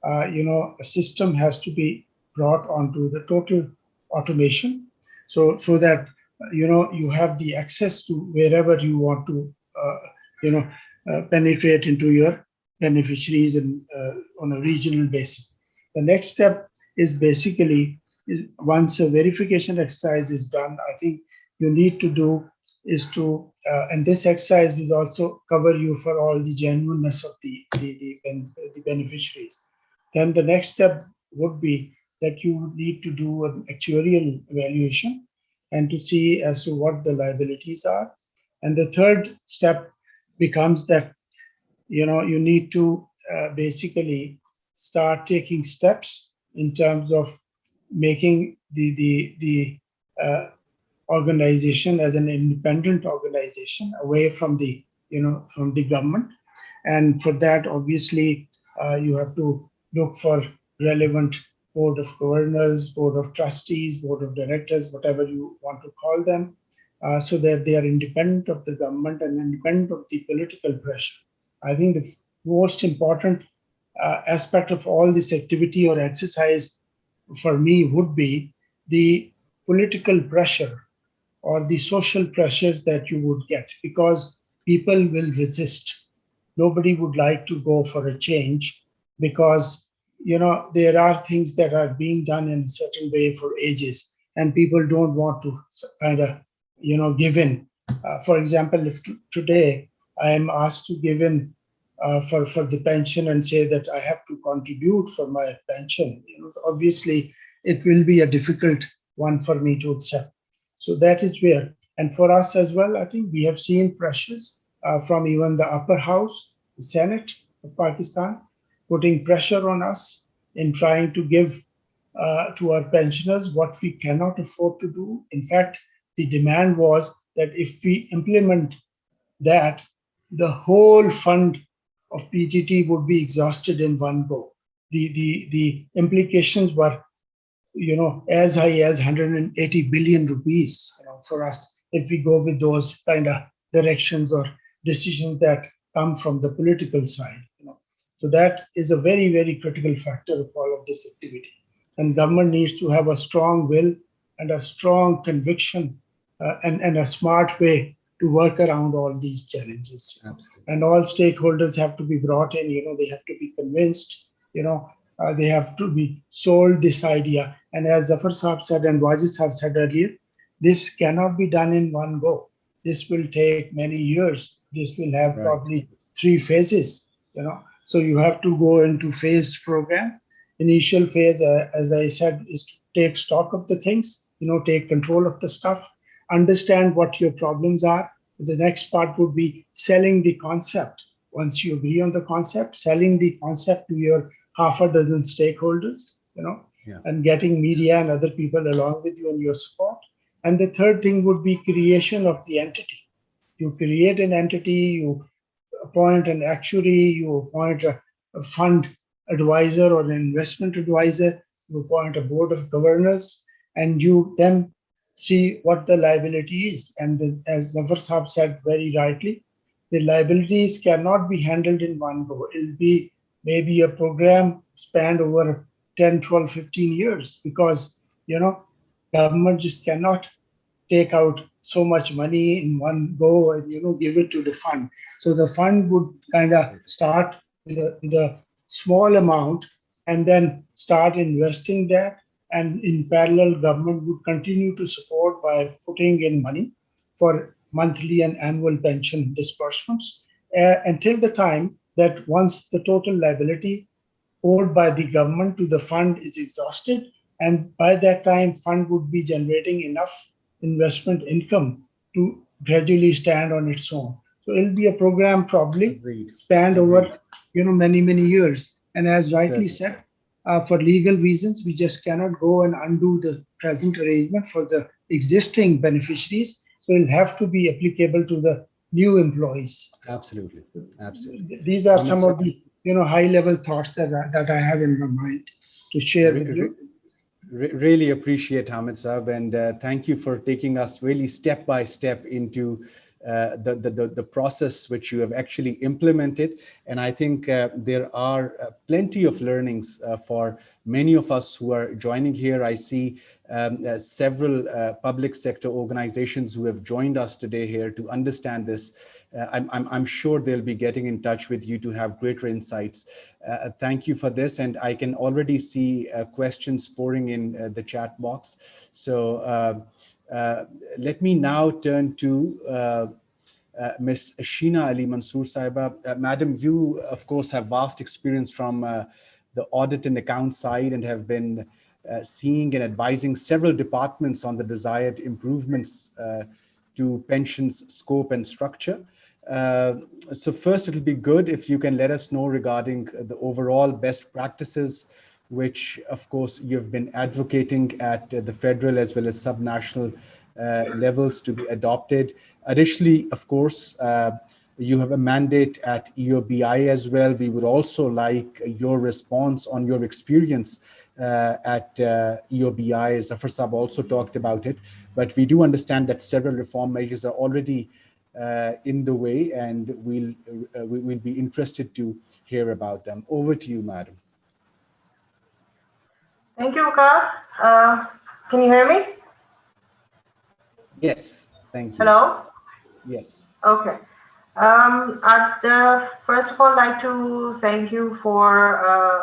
A system has to be brought onto the total automation, so that you have the access to wherever you want to penetrate into your beneficiaries and on a regional basis. The next step is basically, once a verification exercise is done, I think you need to do is to, and this exercise will also cover you for all the genuineness of the beneficiaries. Then the next step would be that you need to do an actuarial evaluation and to see as to what the liabilities are. And the third step becomes that you need to basically start taking steps in terms of making the organization as an independent organization away from the government. And for that, obviously, you have to look for relevant board of governors, board of trustees, board of directors, whatever you want to call them, so that they are independent of the government and independent of the political pressure. I think the most important aspect of all this activity or exercise for me would be the political pressure or the social pressures that you would get, because people will resist. Nobody would like to go for a change because there are things that are being done in a certain way for ages, and people don't want to kind of, give in. For example, if today I am asked to give in for the pension and say that I have to contribute for my pension, obviously it will be a difficult one for me to accept. So that is where, and for us as well, I think we have seen pressures from even the upper house, the Senate of Pakistan, putting pressure on us in trying to give to our pensioners what we cannot afford to do. In fact, the demand was that if we implement that, the whole fund of PGT would be exhausted in one go. The implications were, as high as 180 billion rupees, for us if we go with those kind of directions or decisions that come from the political side. So that is a very, very critical factor of all of this activity. And government needs to have a strong will and a strong conviction and a smart way to work around all these challenges. Absolutely. And all stakeholders have to be brought in, they have to be convinced, they have to be sold this idea. And as Zafar Saab said and Wajid Saab said earlier, this cannot be done in one go. This will take many years. This will have probably 3 phases, So you have to go into phased program. Initial phase, as I said, is to take stock of the things, take control of the stuff, understand what your problems are. The next part would be selling the concept. Once you agree on the concept, selling the concept to your half a dozen stakeholders, and getting media and other people along with you and your support. And the third thing would be creation of the entity. You create an entity, you appoint an actuary, you appoint a fund advisor or an investment advisor, you appoint a board of governors, and you then see what the liability is. And as Zafar Saab said very rightly, the liabilities cannot be handled in one go. It will be maybe a program spanned over 10, 12, 15 years because, government just cannot take out so much money in one go and, give it to the fund. So the fund would kind of start with a small amount and then start investing that. And in parallel, government would continue to support by putting in money for monthly and annual pension disbursements until the time that once the total liability owed by the government to the fund is exhausted, and by that time, fund would be generating enough investment income to gradually stand on its own. So it'll be a program probably spanned over, many, many years. And as rightly said, for legal reasons, we just cannot go and undo the present arrangement for the existing beneficiaries. So it'll have to be applicable to the new employees. Absolutely. These are some of the high-level thoughts that I have in my mind to share with you. Really appreciate Hamid Saab, and thank you for taking us really step by step into the process which you have actually implemented. And I think there are plenty of learnings for many of us who are joining here. I see several public sector organizations who have joined us today here to understand this. I'm sure they'll be getting in touch with you to have greater insights. Thank you for this. And I can already see questions pouring in the chat box. So let me now turn to Ms. Sheena Ali Mansoor Saiba. Madam, you of course have vast experience from the audit and account side and have been seeing and advising several departments on the desired improvements to pensions scope and structure. So first, it'll be good if you can let us know regarding the overall best practices, which of course you've been advocating at the federal as well as subnational levels to be adopted. Additionally, of course, you have a mandate at EOBI as well. We would also like your response on your experience at EOBI. Zafar Saab also talked about it, but we do understand that several reform measures are already in the way, and we'll be interested to hear about them. Over to you, madam. Thank you, Waqar. Can you hear me? Yes, thank you. Hello? Yes. Okay. I'd first of all like to thank you for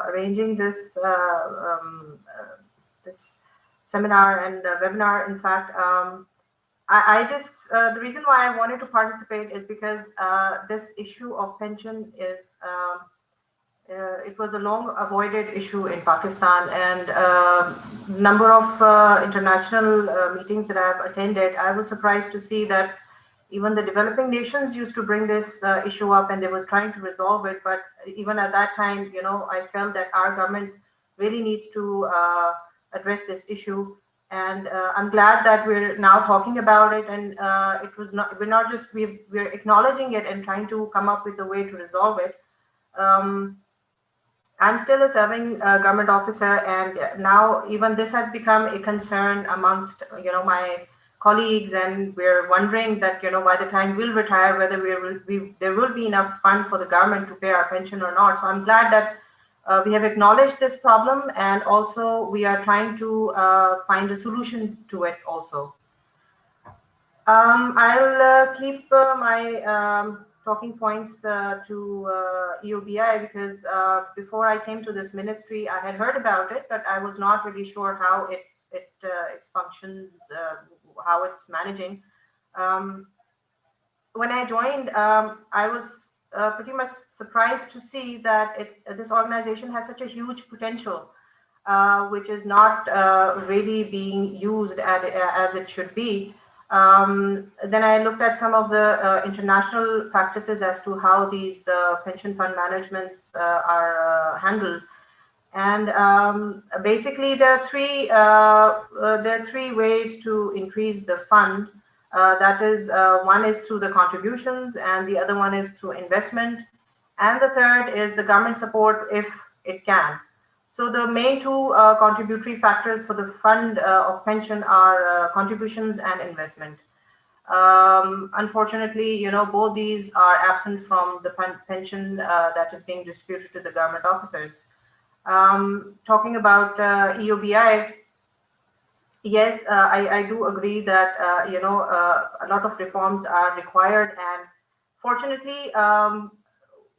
arranging this this seminar and webinar. In fact, I just, the reason why I wanted to participate is because this issue of pension is, it was a long avoided issue in Pakistan, and number of international meetings that I've attended, I was surprised to see that even the developing nations used to bring this issue up and they were trying to resolve it. But even at that time, I felt that our government really needs to address this issue. And I'm glad that we're now talking about it. And we're not just, we're acknowledging it and trying to come up with a way to resolve it. I'm still a serving government officer, and now even this has become a concern amongst, my colleagues, and we're wondering that, by the time we'll retire, whether there will be enough fund for the government to pay our pension or not. So I'm glad that we have acknowledged this problem, and also we are trying to find a solution to it also. I'll keep my talking points to EOBI, because before I came to this ministry, I had heard about it, but I was not really sure how it functions, how it's managing. When I joined, I was pretty much surprised to see that this organization has such a huge potential, which is not really being used as it should be. Then I looked at some of the international practices as to how these pension fund managements are handled. And basically, there are three ways to increase the fund. That is, one is through the contributions, and the other one is through investment, and the third is the government support if it can. So the main two contributory factors for the fund of pension are contributions and investment. Unfortunately, both these are absent from the pension that is being distributed to the government officers. Talking about EOBI, yes, I do agree that a lot of reforms are required, and fortunately,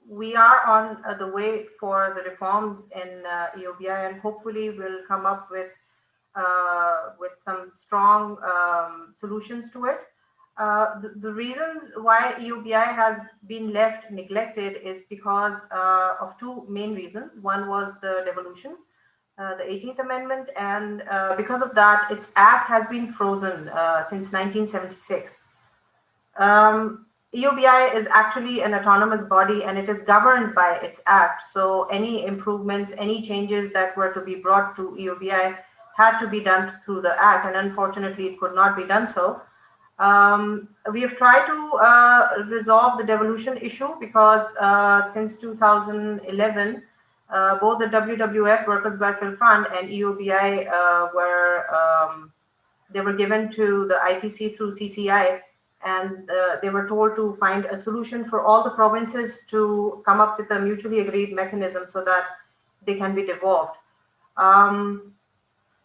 we are on the way for the reforms in EOBI, and hopefully we'll come up with some strong solutions to it. The reasons why EOBI has been left neglected is because of two main reasons. One was the devolution, the 18th Amendment, and because of that, its act has been frozen since 1976. EOBI is actually an autonomous body, and it is governed by its act. So any improvements, any changes that were to be brought to EOBI had to be done through the act, and unfortunately it could not be done so. We have tried to resolve the devolution issue because since 2011, both the WWF, Workers' Welfare Fund, and EOBI they were given to the IPC through CCI, and they were told to find a solution for all the provinces to come up with a mutually agreed mechanism so that they can be devolved.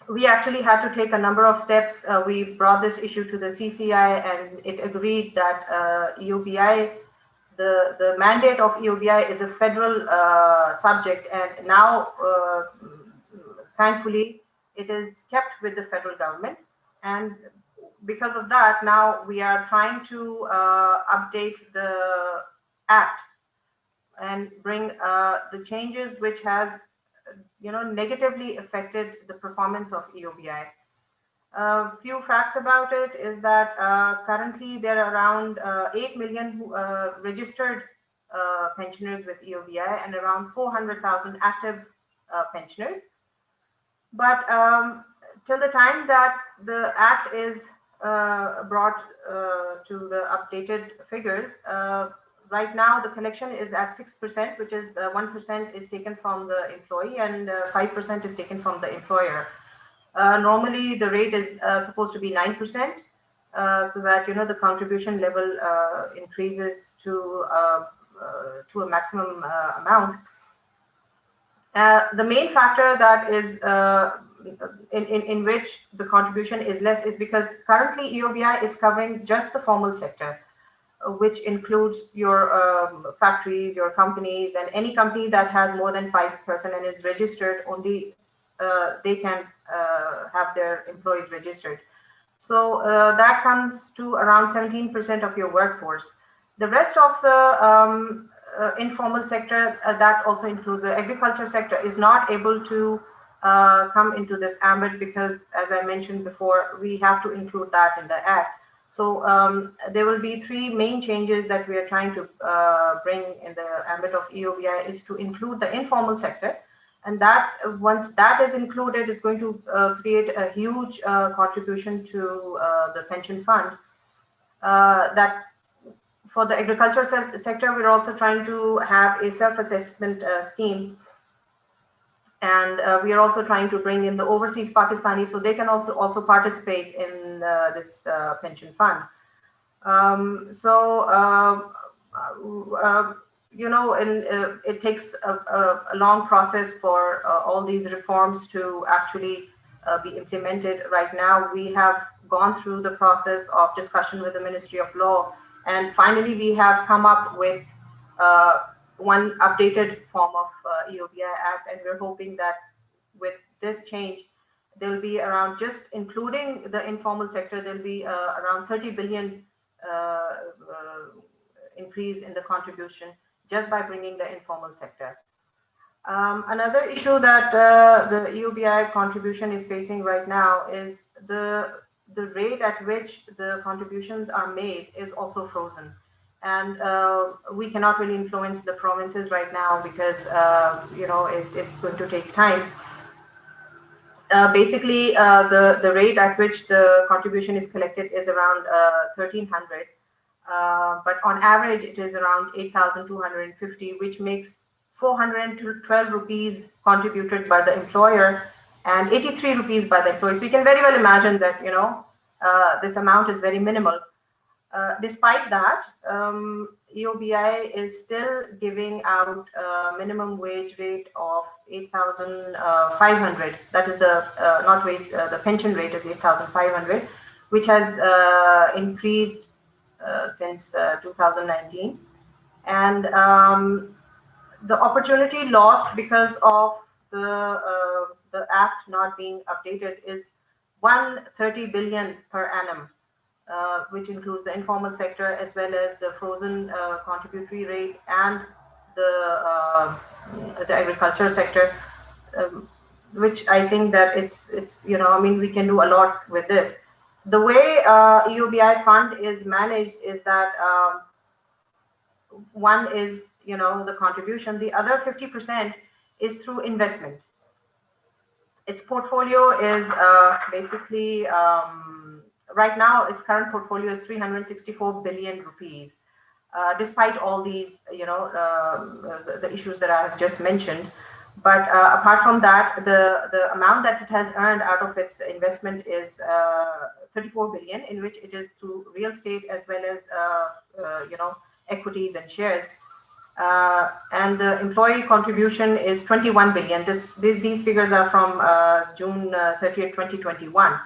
We actually had to take a number of steps. We brought this issue to the CCI, and it agreed that EOBI, the mandate of EOBI is a federal subject, and now, thankfully, it is kept with the federal government. And because of that, now we are trying to update the act and bring the changes which has negatively affected the performance of EOBI. A few facts about it is that currently there are around 8 million registered pensioners with EOBI and around 400,000 active pensioners. But till the time that the act is brought to the updated figures, right now the collection is at 6%, which is 1% is taken from the employee and 5% is taken from the employer. Normally the rate is supposed to be 9%, so that the contribution level increases to a maximum amount. The main factor that is in which the contribution is less is because currently EOBI is covering just the formal sector, which includes your factories, your companies, and any company that has more than 5% and is registered. Only they can have their employees registered. So that comes to around 17% of your workforce. The rest of the informal sector, that also includes the agriculture sector, is not able to come into this ambit because, as I mentioned before, we have to include that in the Act. So there will be three main changes that we are trying to bring in the ambit of EOBI is to include the informal sector. And that once that is included, it's going to create a huge contribution to the pension fund. That for the agriculture sector, we're also trying to have a self-assessment scheme. And we are also trying to bring in the overseas Pakistanis so they can also participate in this pension fund. You know, it takes a long process for all these reforms to actually be implemented. Right now, we have gone through the process of discussion with the Ministry of Law, and finally we have come up with one updated form of EOBI Act, and we're hoping that with this change, there will be around, just including the informal sector, there will be around 30 billion increase in the contribution just by bringing the informal sector. Another issue that the EOBI contribution is facing right now is the rate at which the contributions are made is also frozen. And we cannot really influence the provinces right now because, you know, it's going to take time. Basically, the rate at which the contribution is collected is around 1,300. But on average, it is around 8,250, which makes 412 rupees contributed by the employer and 83 rupees by the employee. So you can very well imagine that, you know, this amount is very minimal. Despite that, EOBI is still giving out a minimum wage rate of 8,500. That is the not wage, the pension rate is 8,500, which has increased since 2019. And the opportunity lost because of the act not being updated is 130 billion per annum. Which includes the informal sector as well as the frozen contributory rate and the agriculture sector, which I think that it's you know, I mean, we can do a lot with this. The way EOBI fund is managed is that one is, you know, the contribution, the other 50% is through investment. Its portfolio is basically right now, its current portfolio is 364 billion rupees. Despite all these, you know, the issues that I have just mentioned. But apart from that, the amount that it has earned out of its investment is 34 billion, in which it is through real estate as well as, you know, equities and shares. And the employee contribution is 21 billion. These figures are from June 30th, 2021.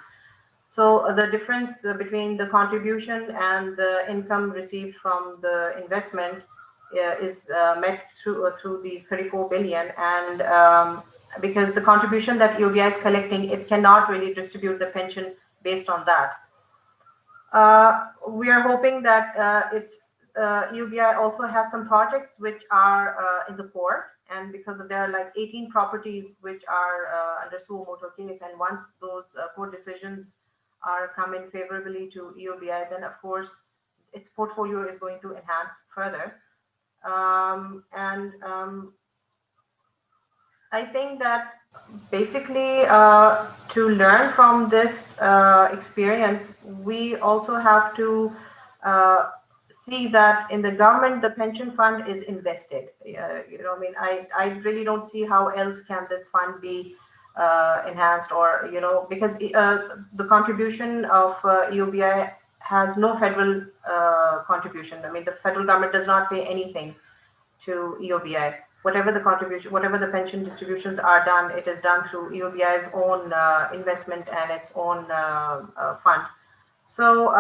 So the difference between the contribution and the income received from the investment is met through these 34 billion. And because the contribution that EOBI is collecting, it cannot really distribute the pension based on that. We are hoping that EOBI also has some projects which are in the port, and because there are like 18 properties which are under suo motu case, and once those court decisions are coming favorably to EOBI, then of course its portfolio is going to enhance further. I think that basically to learn from this experience, we also have to see that in the government, the pension fund is invested. You know, I mean, I really don't see how else can this fund be enhanced, or, you know, because the contribution of EOBI has no federal contribution. I mean, the federal government does not pay anything to EOBI. Whatever the contribution, whatever the pension distributions are done, it is done through EOBI's own investment and its own fund. So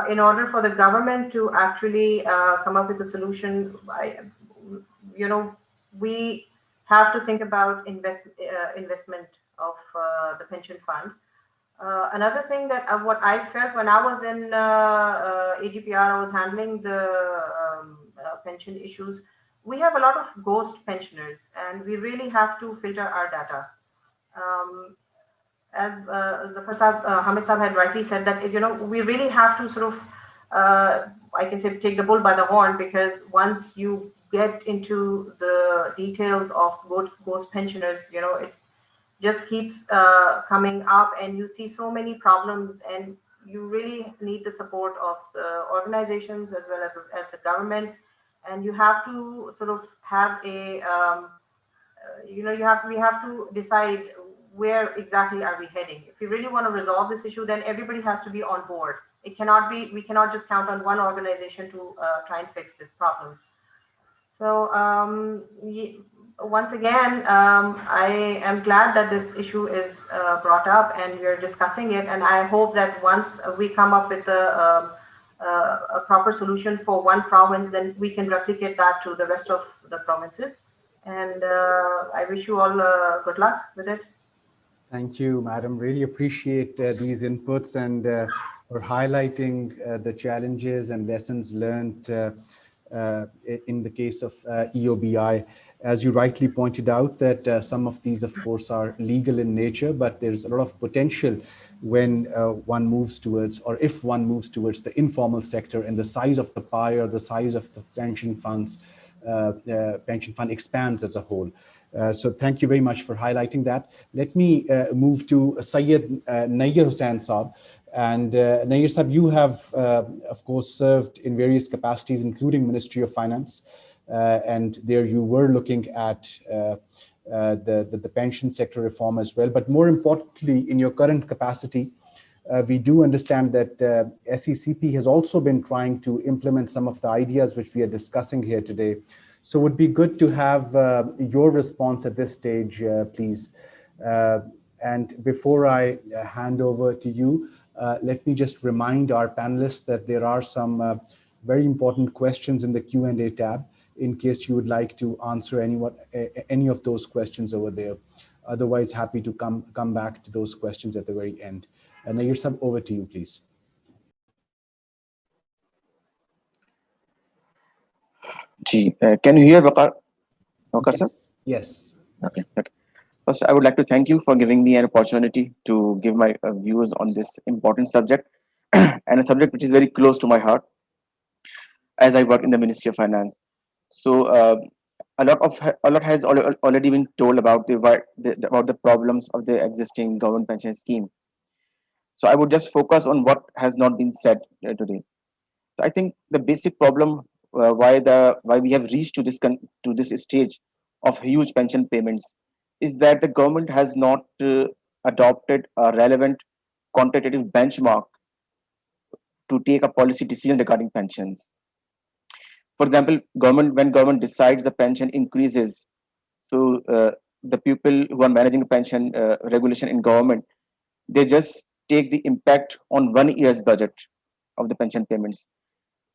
in order for the government to actually come up with a solution, you know, we have to think about investment of the pension fund. Another thing that what I felt when I was in AGPR, I was handling the pension issues. We have a lot of ghost pensioners, and we really have to filter our data. Um, as Zafar Saab, Hamid Saab had rightly said, that we really have to sort of, I can say, take the bull by the horn, because once you get into the details of ghost pensioners, it just keeps coming up, and you see so many problems, and you really need the support of the organizations as well as the government, and you have to sort of have a we have to decide where exactly are we heading. If we really want to resolve this issue, then everybody has to be on board. We cannot just count on one organization to try and fix this problem. So once again, I am glad that this issue is brought up and we're discussing it. And I hope that once we come up with a proper solution for one province, then we can replicate that to the rest of the provinces. And I wish you all good luck with it. Thank you, madam. Really appreciate these inputs and for highlighting the challenges and lessons learned in the case of EOBI. As you rightly pointed out, that some of these, of course, are legal in nature, but there's a lot of potential when one moves towards, or if one moves towards the informal sector, and the size of the pie or the size of the pension funds, pension fund expands as a whole. So thank you very much for highlighting that. Let me move to Syed Nayyar Hussain Saab. And Nayyar Saab, you have, of course, served in various capacities, including Ministry of Finance. And there you were looking at the pension sector reform as well. But more importantly, in your current capacity, we do understand that SECP has also been trying to implement some of the ideas which we are discussing here today. So it would be good to have your response at this stage, please. And before I hand over to you, let me just remind our panelists that there are some very important questions in the Q&A tab, in case you would like to answer any of those questions over there. Otherwise, happy to come back to those questions at the very end. Nayyar Saab, over to you, please. Can you hear Waqar sir? Yes. Okay. First, I would like to thank you for giving me an opportunity to give my views on this important subject, and a subject which is very close to my heart, as I work in the Ministry of Finance. So a lot has already been told about the problems of the existing government pension scheme. So I would just focus on what has not been said today. So I think the basic problem why we have reached to this stage of huge pension payments is that the government has not adopted a relevant quantitative benchmark to take a policy decision regarding pensions. For example, when government decides the pension increases, so the people who are managing the pension regulation in government, they just take the impact on 1 year's budget of the pension payments.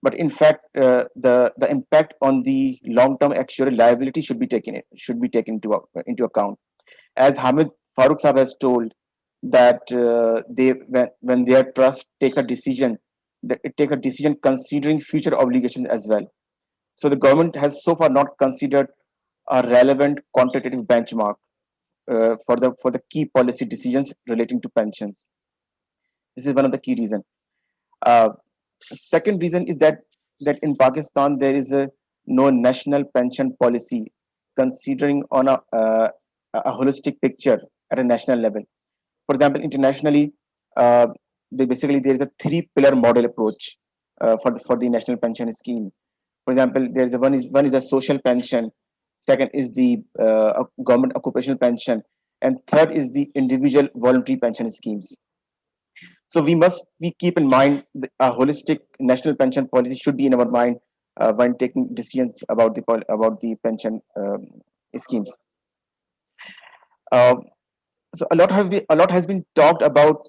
But in fact, the impact on the long-term actuarial liability should be taken into account. As Hamid Farooq Saab has told, that when their trust takes a decision, that it takes a decision considering future obligations as well. So the government has so far not considered a relevant quantitative benchmark for the key policy decisions relating to pensions. This is one of the key reasons. Second reason is that in Pakistan there is no national pension policy considering on a holistic picture at a national level. For example, internationally, there is a 3-pillar model approach for the national pension scheme. For example, there is one is a social pension, second is the government occupational pension, and third is the individual voluntary pension schemes. So we keep in mind a holistic national pension policy should be in our mind when taking decisions about the pension schemes. So a lot has been talked about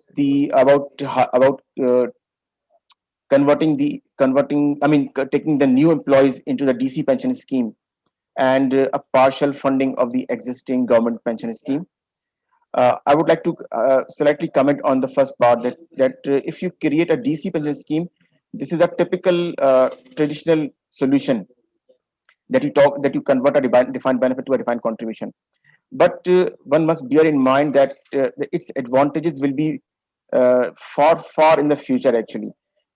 taking the new employees into the DC pension scheme and a partial funding of the existing government pension scheme. I would like to slightly comment on the first part that if you create a DC pension scheme, this is a typical traditional solution that you convert a defined benefit to a defined contribution. But one must bear in mind that its advantages will be far in the future actually.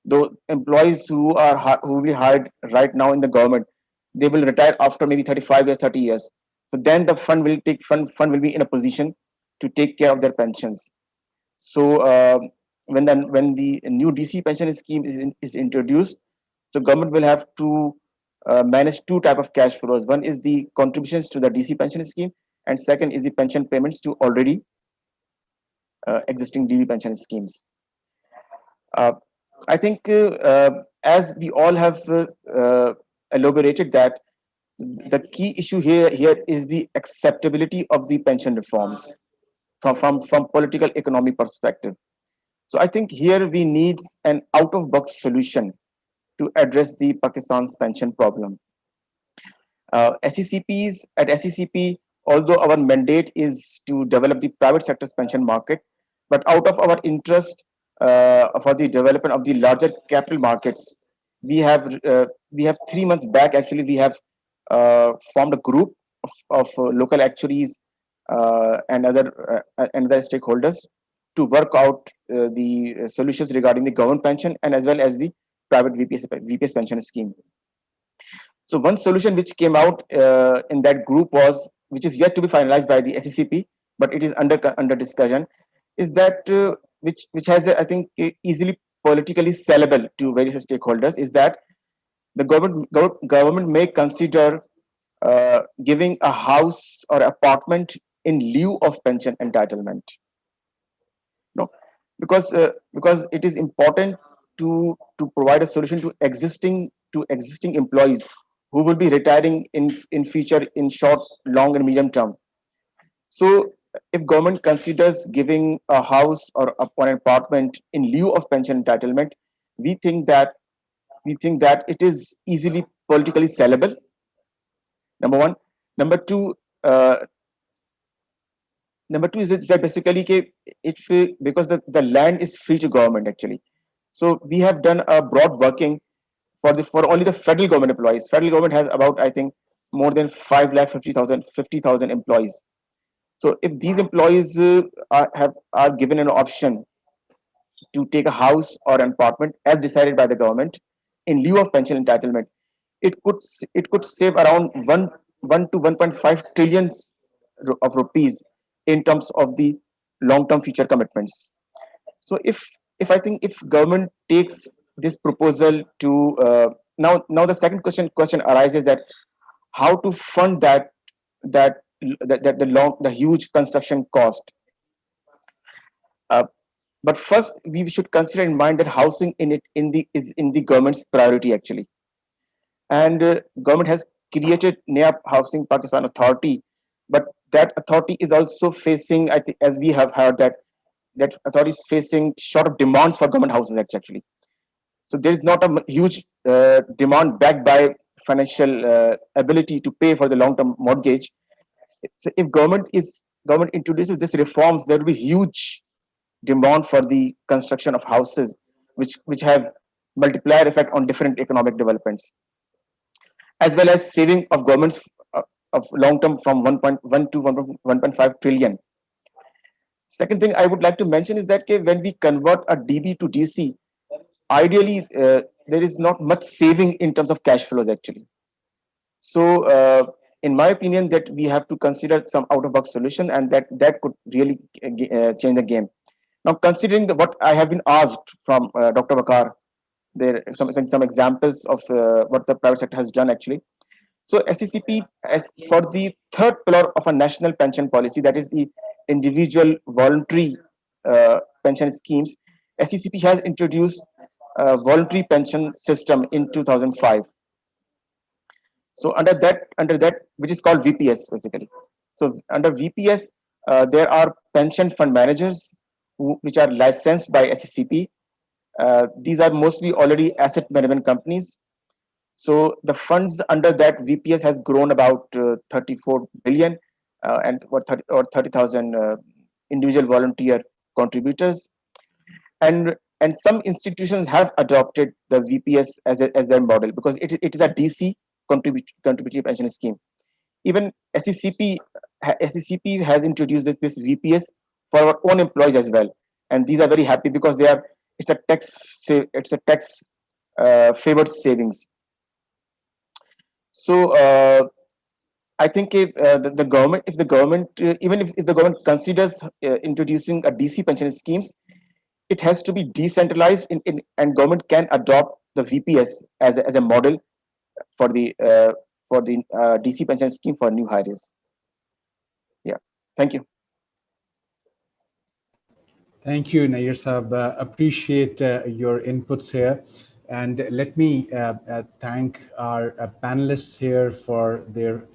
Though employees who will be hired right now in the government, they will retire after maybe 35 years, 30 years. So then the fund will be in a position to take care of their pensions. So when the new DC pension scheme is introduced, so government will have to manage two type of cash flows. One is the contributions to the DC pension scheme, and second is the pension payments to already existing DB pension schemes. Uh, I think as we all have elaborated that the key issue here is the acceptability of the pension reforms from political economy perspective. So I think here we need an out of box solution to address the Pakistan's pension problem. At SECP, although our mandate is to develop the private sector's pension market, but out of our interest for the development of the larger capital markets, we have 3 months back actually we have formed a group of local actuaries and other stakeholders to work out the solutions regarding the government pension and as well as the private VPS pension scheme. So one solution which came out in that group was, which is yet to be finalized by the SECP, but it is under discussion, is that which has I think easily politically sellable to various stakeholders, is that the government may consider giving a house or apartment in lieu of pension entitlement. No, because it is important to provide a solution to existing employees who will be retiring in future in short, long, and medium term. So if government considers giving a house or an apartment in lieu of pension entitlement, we think that it is easily politically sellable. Number one. Number two. Number two is that basically because the land is free to government actually. So we have done a broad working for only the federal government employees. Federal government has about I think more than 5,50,000 employees. So if these employees are given an option to take a house or an apartment as decided by the government in lieu of pension entitlement, it could save around 1 to 1.5 trillions of rupees in terms of the long-term future commitments. So if I think if government takes this proposal to now the second question arises that how to fund the huge construction cost. Uh, but first, we should consider in mind that housing is in the government's priority actually, and government has created Naya Housing Pakistan Authority, but that authority is also facing, I think, as we have heard that authority is facing short of demands for government houses actually. So there is not a huge demand backed by financial ability to pay for the long-term mortgage. So if government introduces these reforms, there will be huge demand for the construction of houses, which have multiplier effect on different economic developments, as well as saving of governments of long term from 1.1 to 1.5 trillion. Second thing I would like to mention is that when we convert a DB to DC, ideally there is not much saving in terms of cash flows actually. So in my opinion, that we have to consider some out of box solution, and that could really change the game. Now, considering what I have been asked from Dr. Waqar, there are some examples of what the private sector has done actually. So SECP, as for the third pillar of a national pension policy, that is the individual voluntary pension schemes, SECP has introduced a voluntary pension system in 2005. So under that, which is called VPS basically. So under VPS, there are pension fund managers which are licensed by SECP. These are mostly already asset management companies. So the funds under that VPS has grown about 34 billion and or 30,000 individual volunteer contributors. And some institutions have adopted the VPS as their model because it is a DC contributory pension scheme. Even SECP has introduced this VPS for our own employees as well, and these are very happy because it's a tax favored savings. So I think if the government, even if the government considers introducing a DC pension schemes, it has to be decentralized and government can adopt the VPS as a model for the DC pension scheme for new hires. Yeah, thank you. Thank you, Nair Saab. Appreciate your inputs here. And let me thank our panelists here for their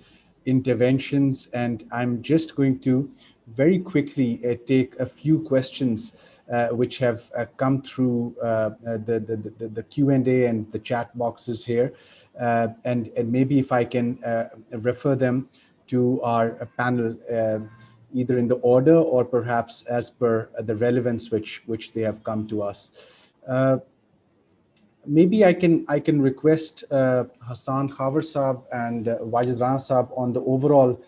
interventions. And I'm just going to very quickly take a few questions which have come through the Q&A and the chat boxes here. And maybe if I can refer them to our panel, either in the order or perhaps as per the relevance which they have come to us. Maybe I can request Hassan Khawer Saab and Wajid Rana Saab on the overall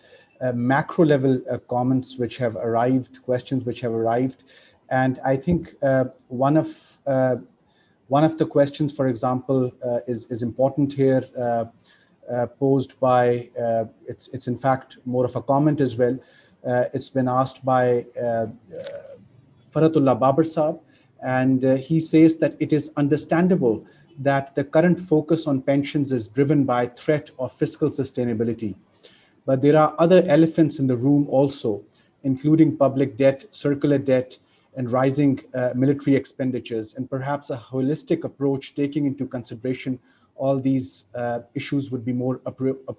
macro level comments which have arrived, questions which have arrived. And I think one of the questions, for example, is important here, posed by, it's in fact more of a comment as well. It's been asked by Faratullah Babar Saab, and he says that it is understandable that the current focus on pensions is driven by threat of fiscal sustainability. But there are other elephants in the room also, including public debt, circular debt, and rising military expenditures, and perhaps a holistic approach taking into consideration all these issues would be more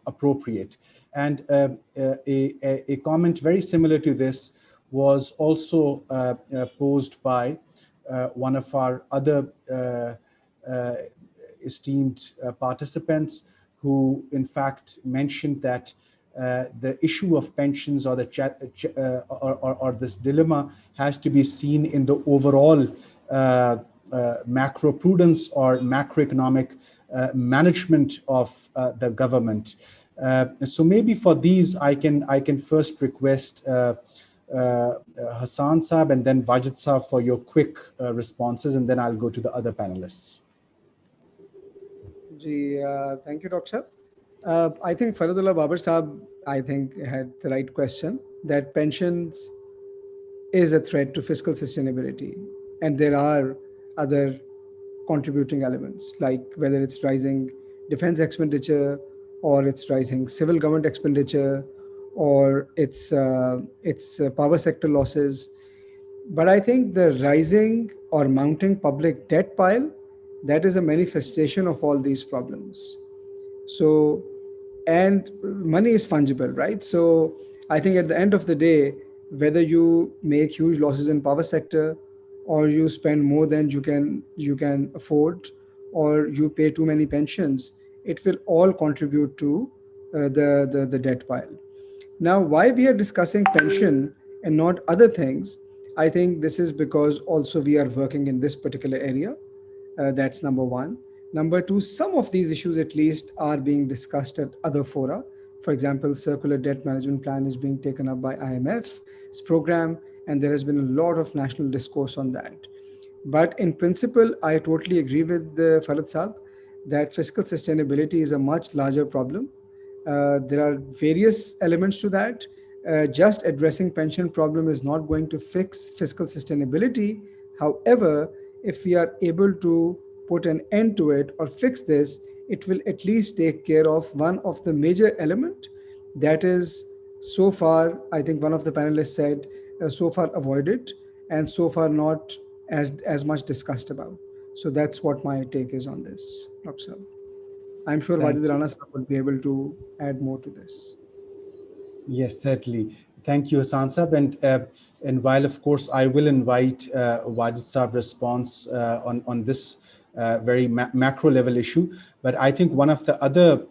appropriate. And a comment very similar to this was also posed by one of our other esteemed participants, who in fact mentioned that the issue of pensions or this dilemma has to be seen in the overall macro prudence or macroeconomic management of the government. So maybe for these, I can first request Hassan Saab and then Wajid Saab for your quick responses, and then I'll go to the other panelists. Thank you, Dr. Saab. I think Faratullah Babar Saab, I think, had the right question, that pensions is a threat to fiscal sustainability. And there are other contributing elements, like whether it's rising defense expenditure, or it's rising civil government expenditure, or it's power sector losses. But I think the rising or mounting public debt pile, that is a manifestation of all these problems. So, and money is fungible, right? So I think at the end of the day, whether you make huge losses in power sector, or you spend more than you can afford, or you pay too many pensions, it will all contribute to the debt pile. Now, why we are discussing pension and not other things, I think this is because also we are working in this particular area. That's number one. Number two, some of these issues at least are being discussed at other fora. For example, circular debt management plan is being taken up by IMF's program, and there has been a lot of national discourse on that. But in principle, I totally agree with Farad Saab that fiscal sustainability is a much larger problem. There are various elements to that. Just addressing pension problem is not going to fix fiscal sustainability. However, if we are able to put an end to it or fix this, it will at least take care of one of the major element that is so far, I think one of the panelists said, so far avoided and so far not as much discussed about. So that's what my take is on this, Dr. Saab. I'm sure Wajid Rana Saab will be able to add more to this. Yes, certainly. Thank you, Hassan Saab. And while, of course, I will invite Wajid Saab's response on this very macro level issue, but I think one of the other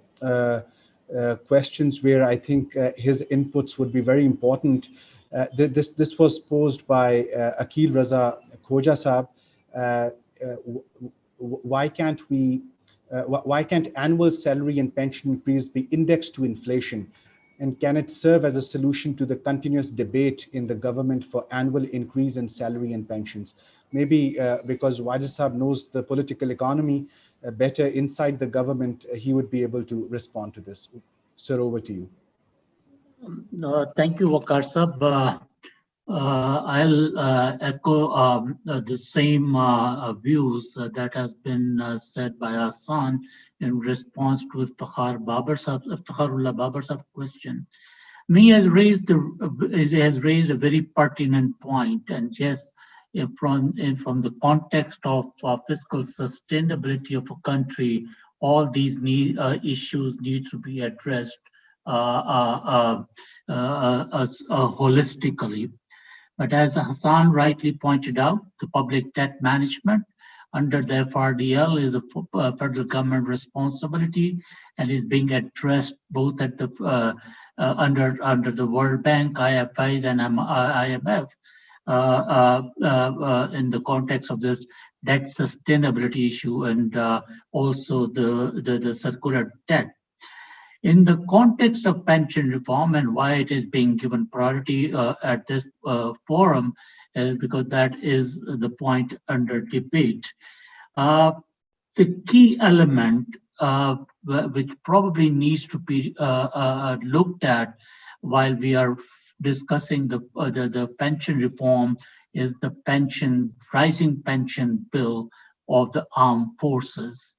questions where I think his inputs would be very important This was posed by Akil Raza Khoja Saab. Why can't annual salary and pension increase be indexed to inflation? And can it serve as a solution to the continuous debate in the government for annual increase in salary and pensions? Maybe because Wajid Saab knows the political economy better inside the government, he would be able to respond to this. Sir, over to you. Thank you, Waqar Sab. I'll echo the same views that has been said by Hassan in response to Iftikharullah Babar Sab's question. Me has raised a very pertinent point, and yes, from the context of fiscal sustainability of a country, all these issues need to be addressed holistically. But as Hassan rightly pointed out, the public debt management under the FRDL is a federal government responsibility and is being addressed both at the under the World Bank, IFIs, and IMF in the context of this debt sustainability issue and also the circular debt. In the context of pension reform and why it is being given priority at this forum is because that is the point under debate. The key element which probably needs to be looked at while we are discussing the pension reform is the rising pension bill of the armed forces.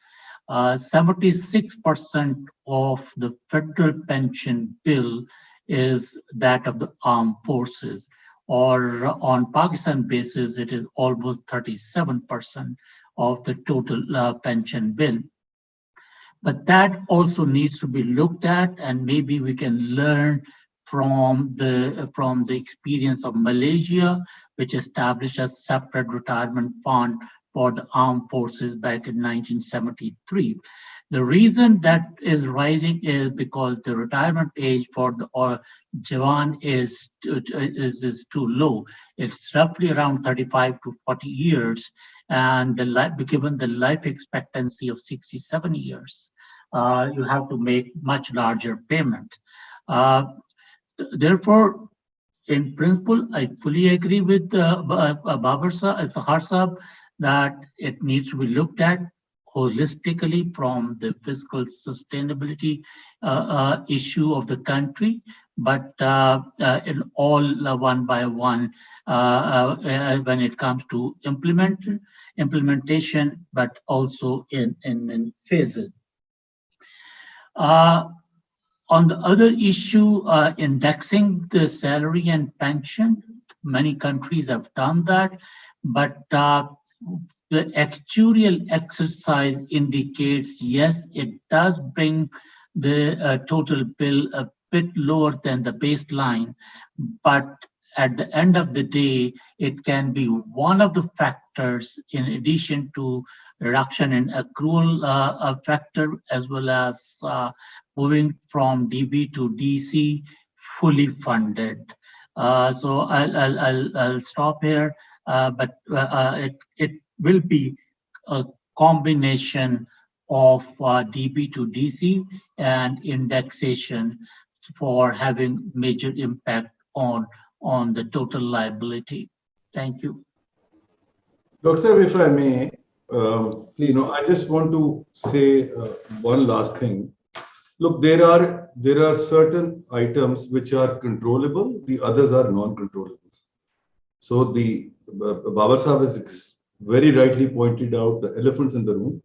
76% of the federal pension bill is that of the armed forces, or on Pakistan basis, it is almost 37% of the total pension bill. But that also needs to be looked at, and maybe we can learn from the experience of Malaysia, which established a separate retirement fund for the armed forces back in 1973. The reason that is rising is because the retirement age for the Jawan is too low. It's roughly around 35 to 40 years, and given the life expectancy of 67 years, you have to make much larger payment. Therefore, in principle, I fully agree with Babar Saab that it needs to be looked at holistically from the fiscal sustainability issue of the country, but in all one by one when it comes to implementation, but also in phases. On the other issue, indexing the salary and pension, many countries have done that, but the actuarial exercise indicates, yes, it does bring the total bill a bit lower than the baseline, but at the end of the day, it can be one of the factors in addition to reduction in accrual factor, as well as moving from DB to DC fully funded. So I'll stop here, but it will be a combination of DB to DC and indexation for having major impact on the total liability. Thank you. Dr. if I may, I just want to say one last thing. Look, there are certain items which are controllable, the others are non-controllable. So the Babar Saab has very rightly pointed out the elephants in the room,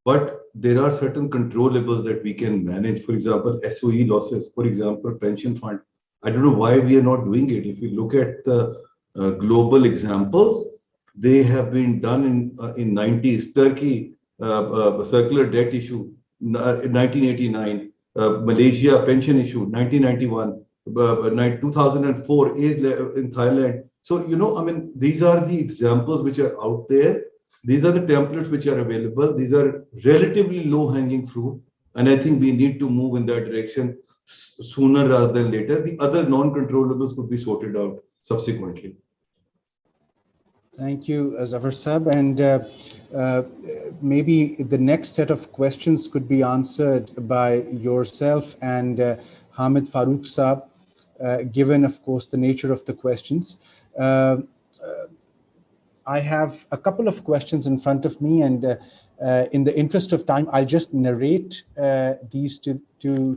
but there are certain controllables that we can manage. For example, SOE losses, for example, pension fund. I don't know why we are not doing it. If you look at the global examples, they have been done in 90s. Turkey, circular debt issue, 1989. Malaysia pension issue, 1991. 2004 is in Thailand. So, these are the examples which are out there. These are the templates which are available. These are relatively low-hanging fruit. And I think we need to move in that direction. sooner rather than later. The other non-controllables could be sorted out subsequently. Thank you, Zafar Sab. And maybe the next set of questions could be answered by yourself and Hamid Farooq Sab, given, of course, the nature of the questions. I have a couple of questions in front of me, and in the interest of time, I'll just narrate these to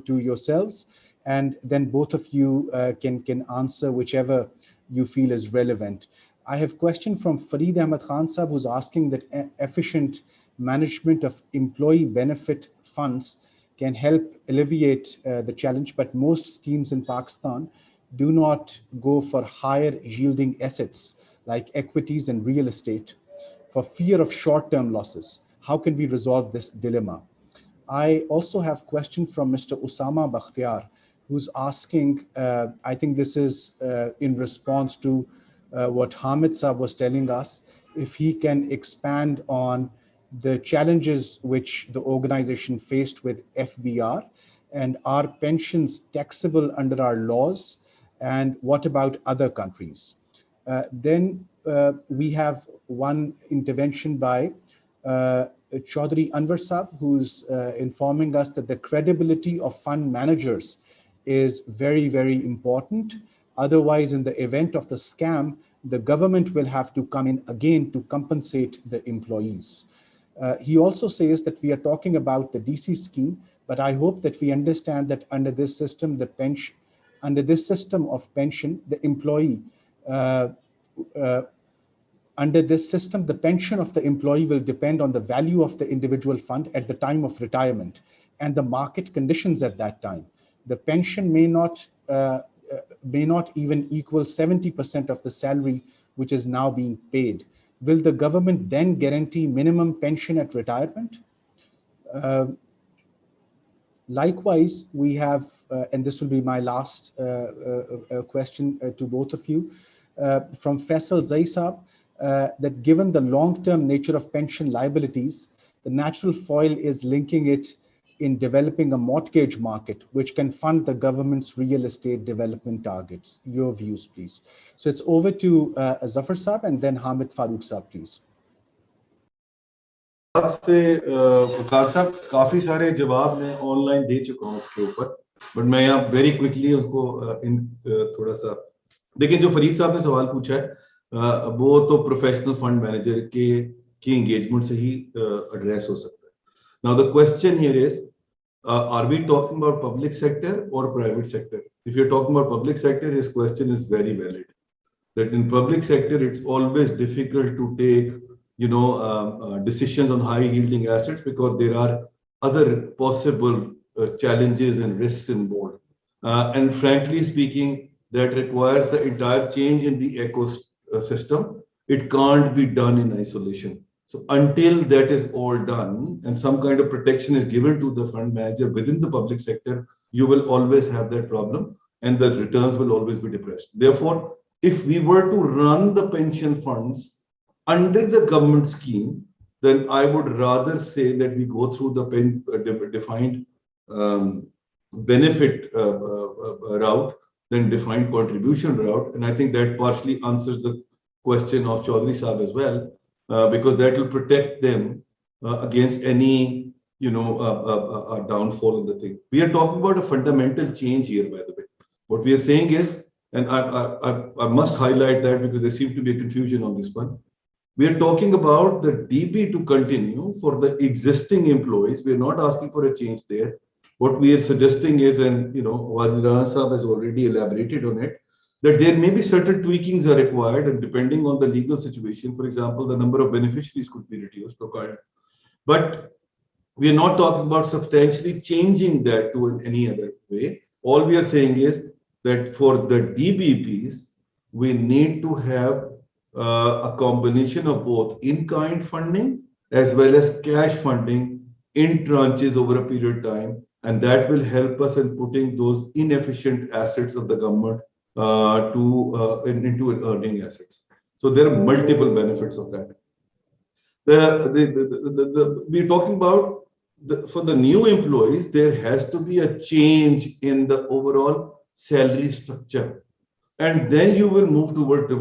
yourselves, and then both of you can answer whichever you feel is relevant. I have a question from Fareed Ahmed Khan Sahab, who's asking that efficient management of employee benefit funds can help alleviate the challenge, but most schemes in Pakistan do not go for higher yielding assets like equities and real estate for fear of short-term losses. How can we resolve this dilemma? I also have a question from Mr. Usama Bakhtiar, who's asking, I think this is in response to what Hamid Saab was telling us, if he can expand on the challenges which the organization faced with FBR, and are pensions taxable under our laws, and what about other countries? Then we have one intervention by Chaudhry Anwar Saab, who's informing us that the credibility of fund managers is very, very important. Otherwise, in the event of the scam, the government will have to come in again to compensate the employees. He also says that we are talking about the DC scheme, but I hope that we understand that under this system, the pension, under this system of pension, the employee, under this system, the pension of the employee will depend on the value of the individual fund at the time of retirement and the market conditions at that time. The pension may not even equal 70% of the salary which is now being paid. Will the government then guarantee minimum pension at retirement? Likewise, we have, and this will be my last question to both of you, from Faisal Zaisab, that given the long-term nature of pension liabilities, the natural foil is linking it in developing a mortgage market, which can fund the government's real estate development targets. Your views, please. So it's over to Zafar Saab and then Hamid Farooq Saab, please. से वकार साहब काफी सारे जवाब मैं online दे चुका हूं उसके ऊपर, बट मैं यहाँ वेरी क्विकली उसको थोड़ा सा देखिए। जो फरीद साहब ने सवाल पूछा है वो तो प्रोफेशनल फंड मैनेजर की एंगेजमेंट से ही एड्रेस हो सकता है। Now the question here is, are we talking about public sector or private sector? If you're talking about public sector, this question is very valid. That in public sector, it's always difficult to take decisions on high yielding assets because there are other possible challenges and risks involved. And frankly speaking, that requires the entire change in the ecosystem. It can't be done in isolation. So until that is all done and some kind of protection is given to the fund manager within the public sector, you will always have that problem and the returns will always be depressed. Therefore, if we were to run the pension funds under the government scheme, then I would rather say that we go through the defined benefit route than defined contribution route. And I think that partially answers the question of Chaudhry Saab as well, because that will protect them against any downfall in the thing. We are talking about a fundamental change here, by the way. What we are saying is, and I must highlight that because there seems to be a confusion on this one. We are talking about the DB to continue for the existing employees. We are not asking for a change there. What we are suggesting is, and Wazir Rana Saab has already elaborated on it, that there may be certain tweakings are required, and depending on the legal situation, for example, the number of beneficiaries could be reduced. But we are not talking about substantially changing that to any other way. All we are saying is that for the DBPs, we need to have a combination of both in-kind funding as well as cash funding in tranches over a period of time, and that will help us in putting those inefficient assets of the government into earning assets. So there are multiple benefits of that. We're talking about for the new employees, there has to be a change in the overall salary structure. And then you will move towards the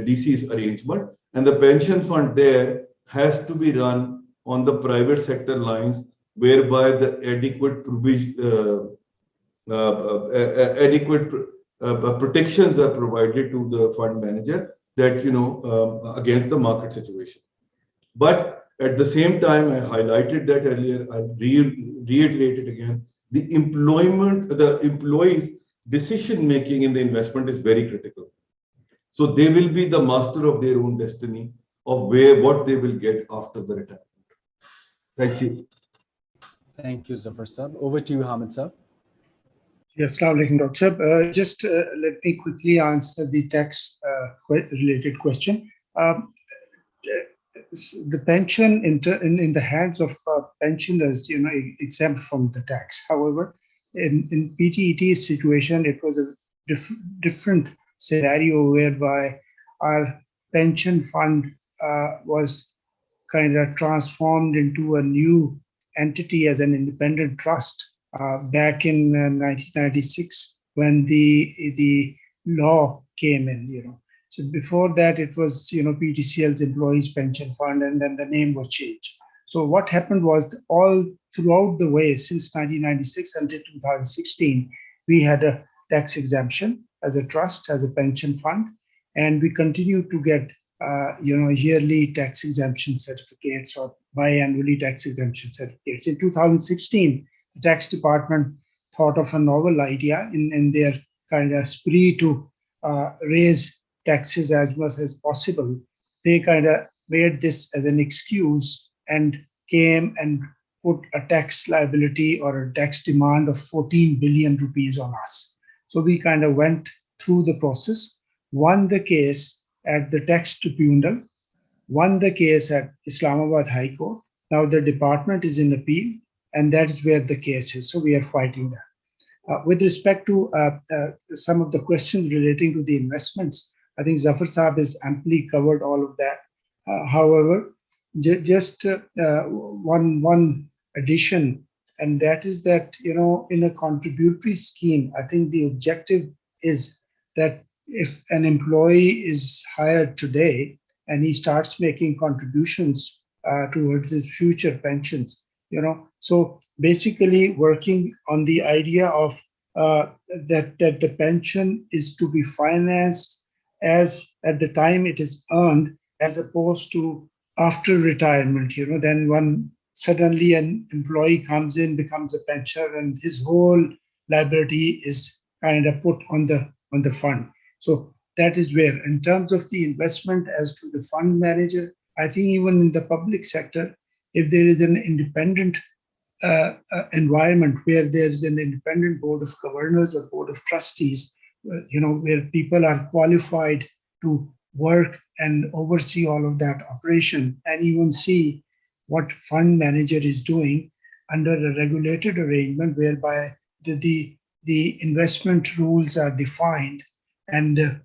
DC's arrangement. And the pension fund there has to be run on the private sector lines, whereby the adequate provision, adequate protections are provided to the fund manager that, against the market situation. But at the same time, I highlighted that earlier, I reiterate it again, the employees' decision-making in the investment is very critical. So they will be the master of their own destiny of what they will get after the retirement. Thank you. Thank you, Zafar Saab. Over to you, Hamid Saab. Yes, Dr. Just let me quickly answer the tax related question. The pension in the hands of pensioners, exempt from the tax. However, in PTET's situation, it was a different scenario whereby our pension fund was kind of transformed into a new entity as an independent trust back in 1996 when the law came in. So before that, it was PTCL's Employees Pension Fund, and then the name was changed. So what happened was all throughout the way since 1996 until 2016, we had a tax exemption as a trust, as a pension fund, and we continue to get yearly tax exemption certificates or biannually tax exemption certificates. In 2016, the tax department thought of a novel idea in their kind of spree to raise taxes as much as possible. They kind of made this as an excuse and came and put a tax liability or a tax demand of 14 billion rupees on us. So we kind of went through the process, won the case at the tax tribunal, won the case at Islamabad High Court. Now the department is in appeal, and that's where the case is. So we are fighting that. With respect to some of the questions relating to the investments, I think Zafar Saab has amply covered all of that. However, just one addition, and that is that, in a contributory scheme, I think the objective is that if an employee is hired today and he starts making contributions towards his future pensions, so basically working on the idea of that the pension is to be financed as at the time it is earned, as opposed to after retirement. Then one suddenly an employee comes in, becomes a pensioner, and his whole liability is kind of put on the fund. So that is where, in terms of the investment as to the fund manager, I think even in the public sector, if there is an independent environment where there is an independent board of governors or board of trustees, where people are qualified to work and oversee all of that operation and even see what fund manager is doing under a regulated arrangement whereby the investment rules are defined and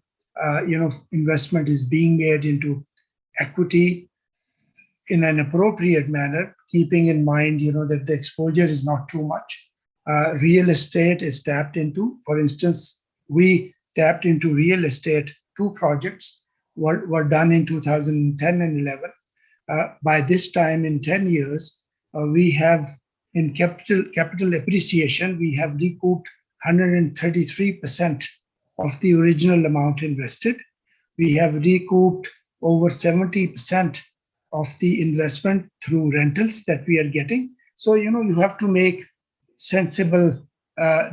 investment is being made into equity in an appropriate manner, keeping in mind that the exposure is not too much. Real estate is tapped into. For instance, we tapped into real estate. 2 projects were done in 2010 and 11. By this time, in 10 years, we have in capital appreciation, we have recouped 133% of the original amount invested. We have recouped over 70% of the investment through rentals that we are getting. So, you have to make sensible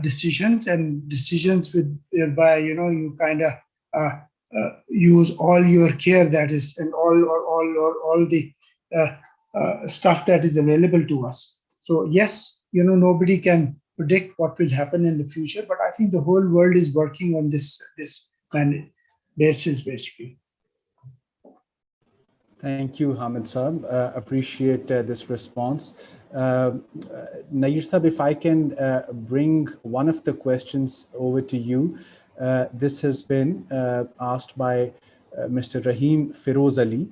decisions, and decisions whereby, you kind of use all your care, that is, and all the stuff that is available to us. So yes, nobody can predict what will happen in the future, but I think the whole world is working on this kind of basis, basically. Thank you, Hamid Saab. Appreciate this response. Nair Saab, if I can bring one of the questions over to you. This has been asked by Mr. Rahim Firoz Ali,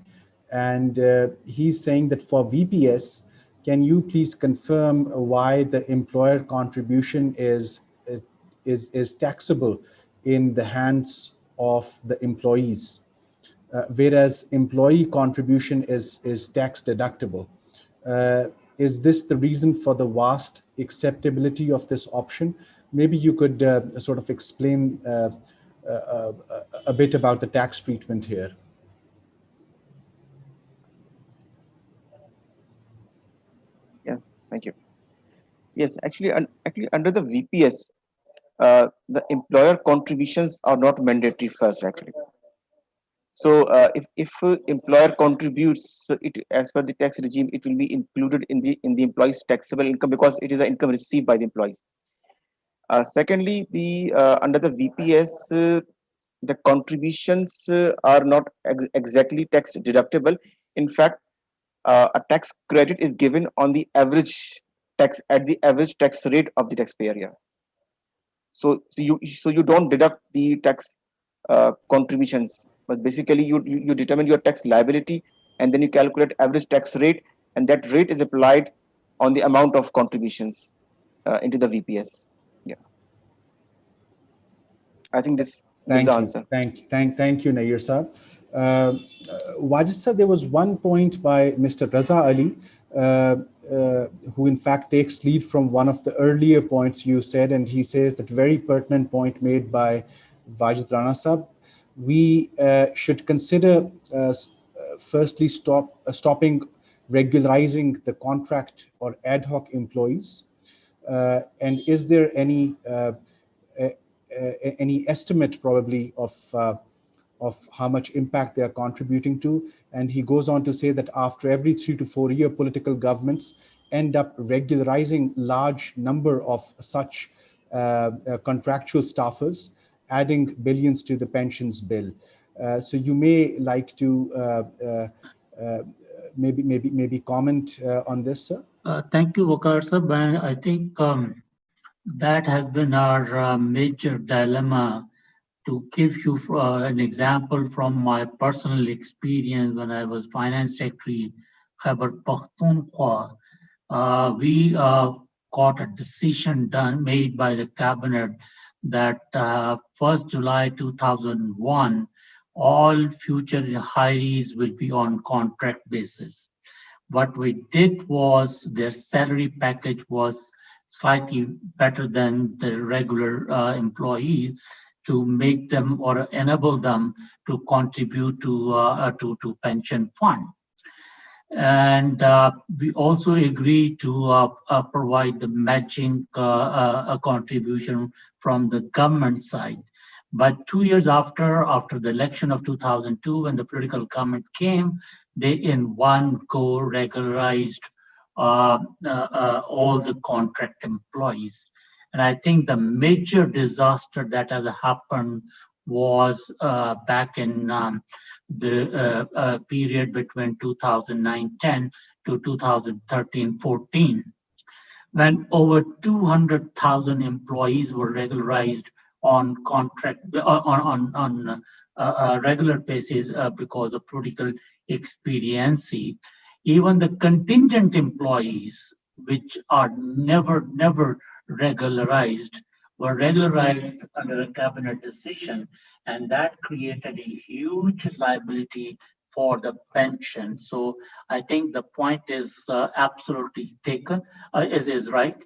and he's saying that for VPS can you please confirm why the employer contribution is taxable in the hands of the employees, whereas employee contribution is tax deductible? Is this the reason for the vast acceptability of this option? Maybe you could sort of explain a bit about the tax treatment here. Yeah, thank you. Yes, actually, under the VPS, the employer contributions are not mandatory first, actually. So if employer contributes, so it, as per the tax regime, it will be included in the employee's taxable income because it is the income received by the employees. Secondly, the under the VPS, the contributions are not exactly tax deductible. In fact, a tax credit is given on the average tax at the average tax rate of the taxpayer year. So you don't deduct the tax contributions, but basically you determine your tax liability and then you calculate average tax rate, and that rate is applied on the amount of contributions into the VPS. Yeah, I think this gives the Thank you. answer. Thank you, Nair Saab. Wajid sir, there was one point by Mr. Raza Ali, who in fact takes lead from one of the earlier points you said, and he says that very pertinent point made by Wajid Rana Saab. We should consider firstly stopping regularizing the contract or ad hoc employees. And is there any estimate probably of how much impact they are contributing to? And he goes on to say that after every 3 to 4 year, political governments end up regularizing large number of such contractual staffers, adding billions to the pensions bill. So you may like to maybe comment on this, sir. Thank you, Waqar sir. But I think that has been our major dilemma. To give you an example from my personal experience when I was finance secretary, Khyber Pakhtunkhwa, we got a decision made by the cabinet that 1st July 2001, all future hirees will be on contract basis. What we did was their salary package was slightly better than the regular employees, to make them or enable them to contribute to pension fund. And we also agreed to provide the matching contribution from the government side. But 2 years after the election of 2002, when the political government came, they in one go regularized all the contract employees. And I think the major disaster that has happened was back in the period between 2009-10 to 2013-14, when over 200,000 employees were regularized on contract on a regular basis because of political expediency. Even the contingent employees, which are never regularized, were regularized under a cabinet decision, and that created a huge liability for the pension. So I think the point is absolutely taken, is right.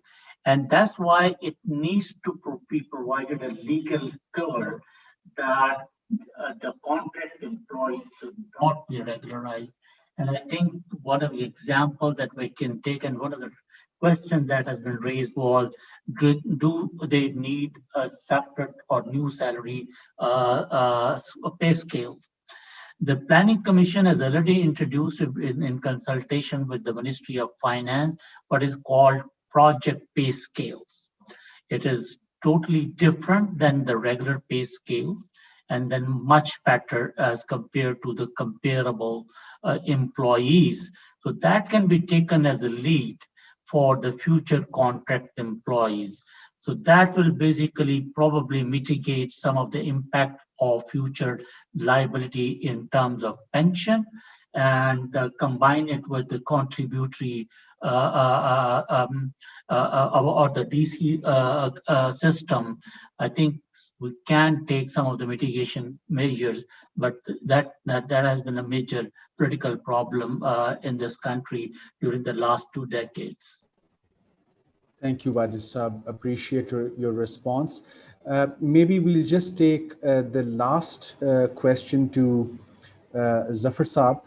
And that's why it needs to be provided a legal cover that the contract employees should not be regularized. And I think one of the examples that we can take, and one of the question that has been raised was, do they need a separate or new salary pay scale? The Planning Commission has already introduced in consultation with the Ministry of Finance what is called project pay scales. It is totally different than the regular pay scales, and then much better as compared to the comparable employees. So that can be taken as a lead for the future contract employees. So that will basically probably mitigate some of the impact of future liability in terms of pension, and combine it with the contributory or the DC system, I think we can take some of the mitigation measures, but that has been a major political problem in this country during the last 2 decades. Thank you, Wajid Saab. Appreciate your response. Maybe we'll just take the last question to Zafar Saab,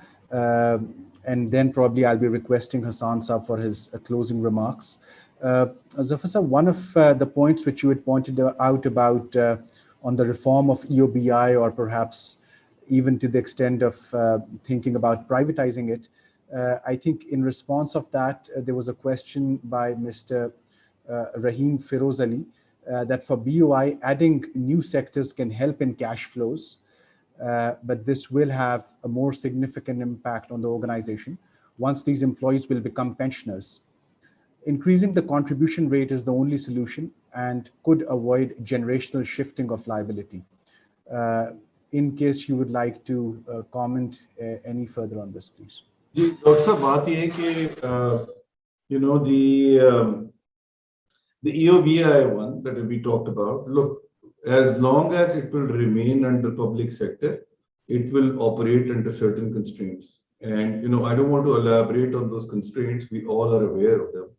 and then probably I'll be requesting Hassan Saab for his closing remarks. Zafar Saab, one of the points which you had pointed out about on the reform of EOBI, or perhaps even to the extent of thinking about privatizing it, I think in response of that, there was a question by Mr. Rahim Feroz Ali that for BOI, adding new sectors can help in cash flows, but this will have a more significant impact on the organization once these employees will become pensioners. Increasing the contribution rate is the only solution and could avoid generational shifting of liability. In case you would like to comment any further on this, please. Dr. Saab, बात ये है कि the EOBI one that we talked about, look, as long as it will remain under public sector, it will operate under certain constraints. And, I don't want to elaborate on those constraints. We all are aware of them.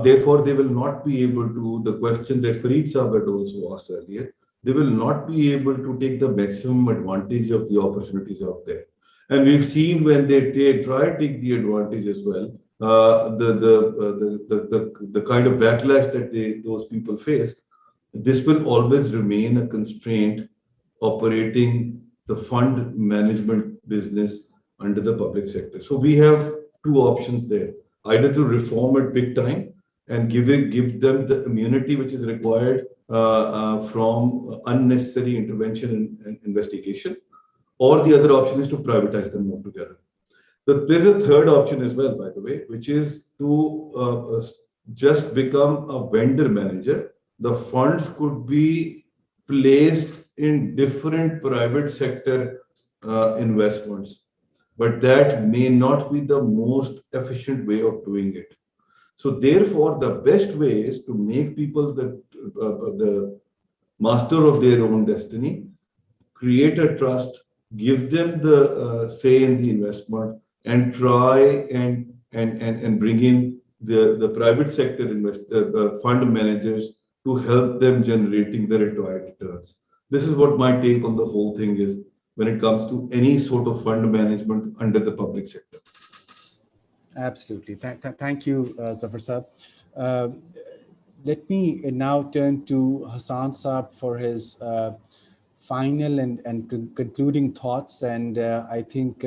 Therefore, they will not be able to, the question that Fareed Saab had also asked earlier, they will not be able to take the maximum advantage of the opportunities out there. And we've seen when they try to take the advantage as well, the kind of backlash that those people face. This will always remain a constraint operating the fund management business under the public sector. So we have two options there: either to reform it big time and give them the immunity which is required from unnecessary intervention and investigation, or the other option is to privatize them altogether. There's a third option as well, by the way, which is to just become a vendor manager. The funds could be placed in different private sector investments, but that may not be the most efficient way of doing it. So therefore, the best way is to make people the master of their own destiny, create a trust, give them the say in the investment, and try and bring in the private sector fund managers to help them generating the required returns. This is what my take on the whole thing is when it comes to any sort of fund management under the public sector. Absolutely. Thank you, Zafar Saab. Let me now turn to Hassan Saab for his final and concluding thoughts. And I think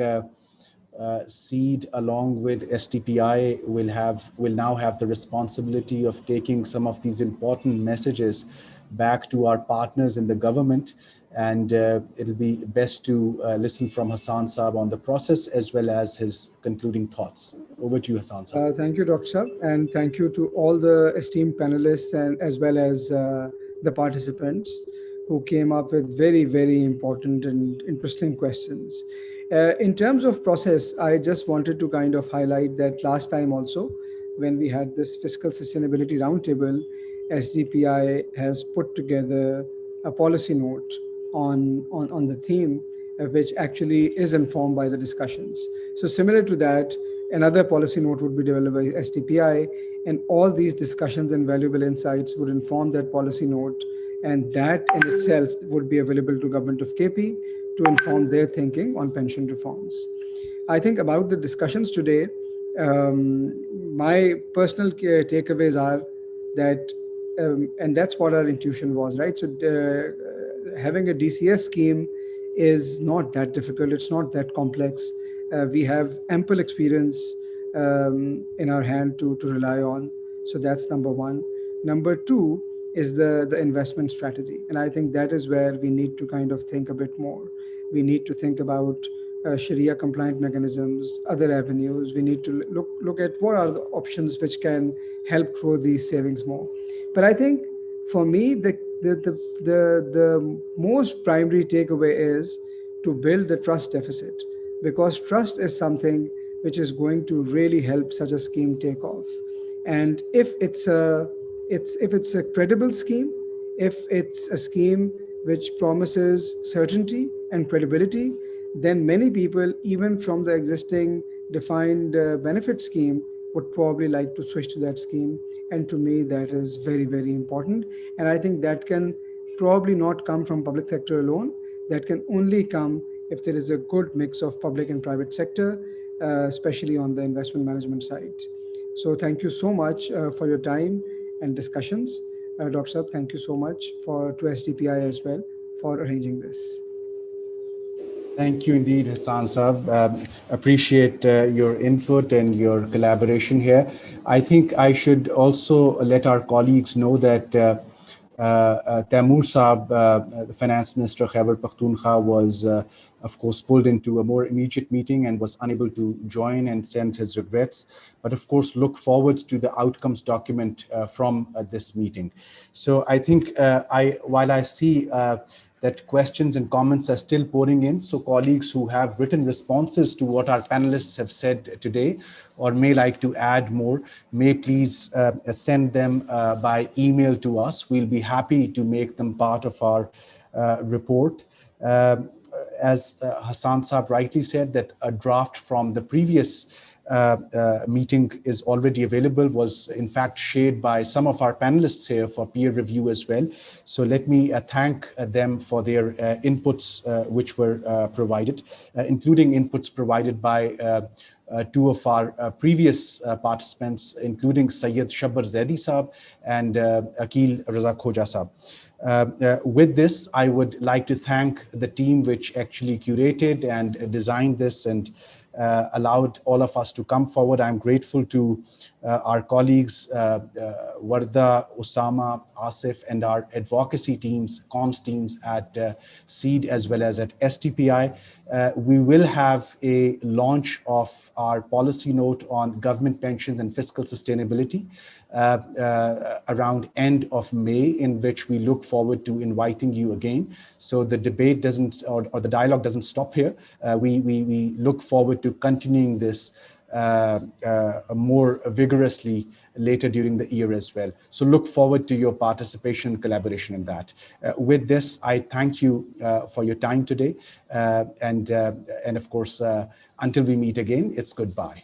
SEED along with STPI will now have the responsibility of taking some of these important messages back to our partners in the government. And it'll be best to listen from Hassan Saab on the process as well as his concluding thoughts. Over to you, Hassan Saab. Thank you, Dr. Saab, and thank you to all the esteemed panelists and as well as the participants who came up with very, very important and interesting questions. In terms of process, I just wanted to kind of highlight that last time also, when we had this fiscal sustainability roundtable, SDPI has put together a policy note on the theme, which actually is informed by the discussions. So similar to that, another policy note would be developed by STPI, and all these discussions and valuable insights would inform that policy note, and that in itself would be available to government of KP to inform their thinking on pension reforms. I think about the discussions today, my personal takeaways are that, and that's what our intuition was, right? So having a DCS scheme is not that difficult. It's not that complex. We have ample experience in our hand to rely on. So that's number one. Number two is the investment strategy. And I think that is where we need to kind of think a bit more. We need to think about Sharia compliant mechanisms, other avenues. We need to look at what are the options which can help grow these savings more. But I think for me, the most primary takeaway is to build the trust deficit, because trust is something which is going to really help such a scheme take off. And if it's a credible scheme, if it's a scheme which promises certainty and credibility, then many people, even from the existing defined benefit scheme, would probably like to switch to that scheme. And to me, that is very, very important. And I think that can probably not come from public sector alone. That can only come if there is a good mix of public and private sector, especially on the investment management side. So thank you so much for your time and discussions. Dr. Saab, thank you so much to SDPI as well for arranging this. Thank you indeed, Hassan Saab. Appreciate your input and your collaboration here. I think I should also let our colleagues know that Taimur Saab, the Finance Minister of Khyber Pakhtunkhwa, was of course pulled into a more immediate meeting and was unable to join and sends his regrets, but of course look forward to the outcomes document from this meeting. So I think while I see that questions and comments are still pouring in, so colleagues who have written responses to what our panelists have said today or may like to add more, may please send them by email to us. We'll be happy to make them part of our report. As Hassan Saab rightly said, that a draft from the previous meeting is already available, was in fact shared by some of our panelists here for peer review as well. So let me thank them for their inputs which were provided, including inputs provided by two of our previous participants, including Syed Shabbar Zaidi Saab and Akil Raza Khoja Saab. With this, I would like to thank the team which actually curated and designed this and allowed all of us to come forward. I'm grateful to our colleagues, Warda, Osama, Asif, and our advocacy teams, comms teams at SEED as well as at STPI. We will have a launch of our policy note on government pensions and fiscal sustainability around end of May, in which we look forward to inviting you again. So the debate doesn't, or the dialogue doesn't stop here. We look forward to continuing this more vigorously later during the year as well. So look forward to your participation and collaboration in that. With this, I thank you for your time today. And of course, until we meet again, it's goodbye.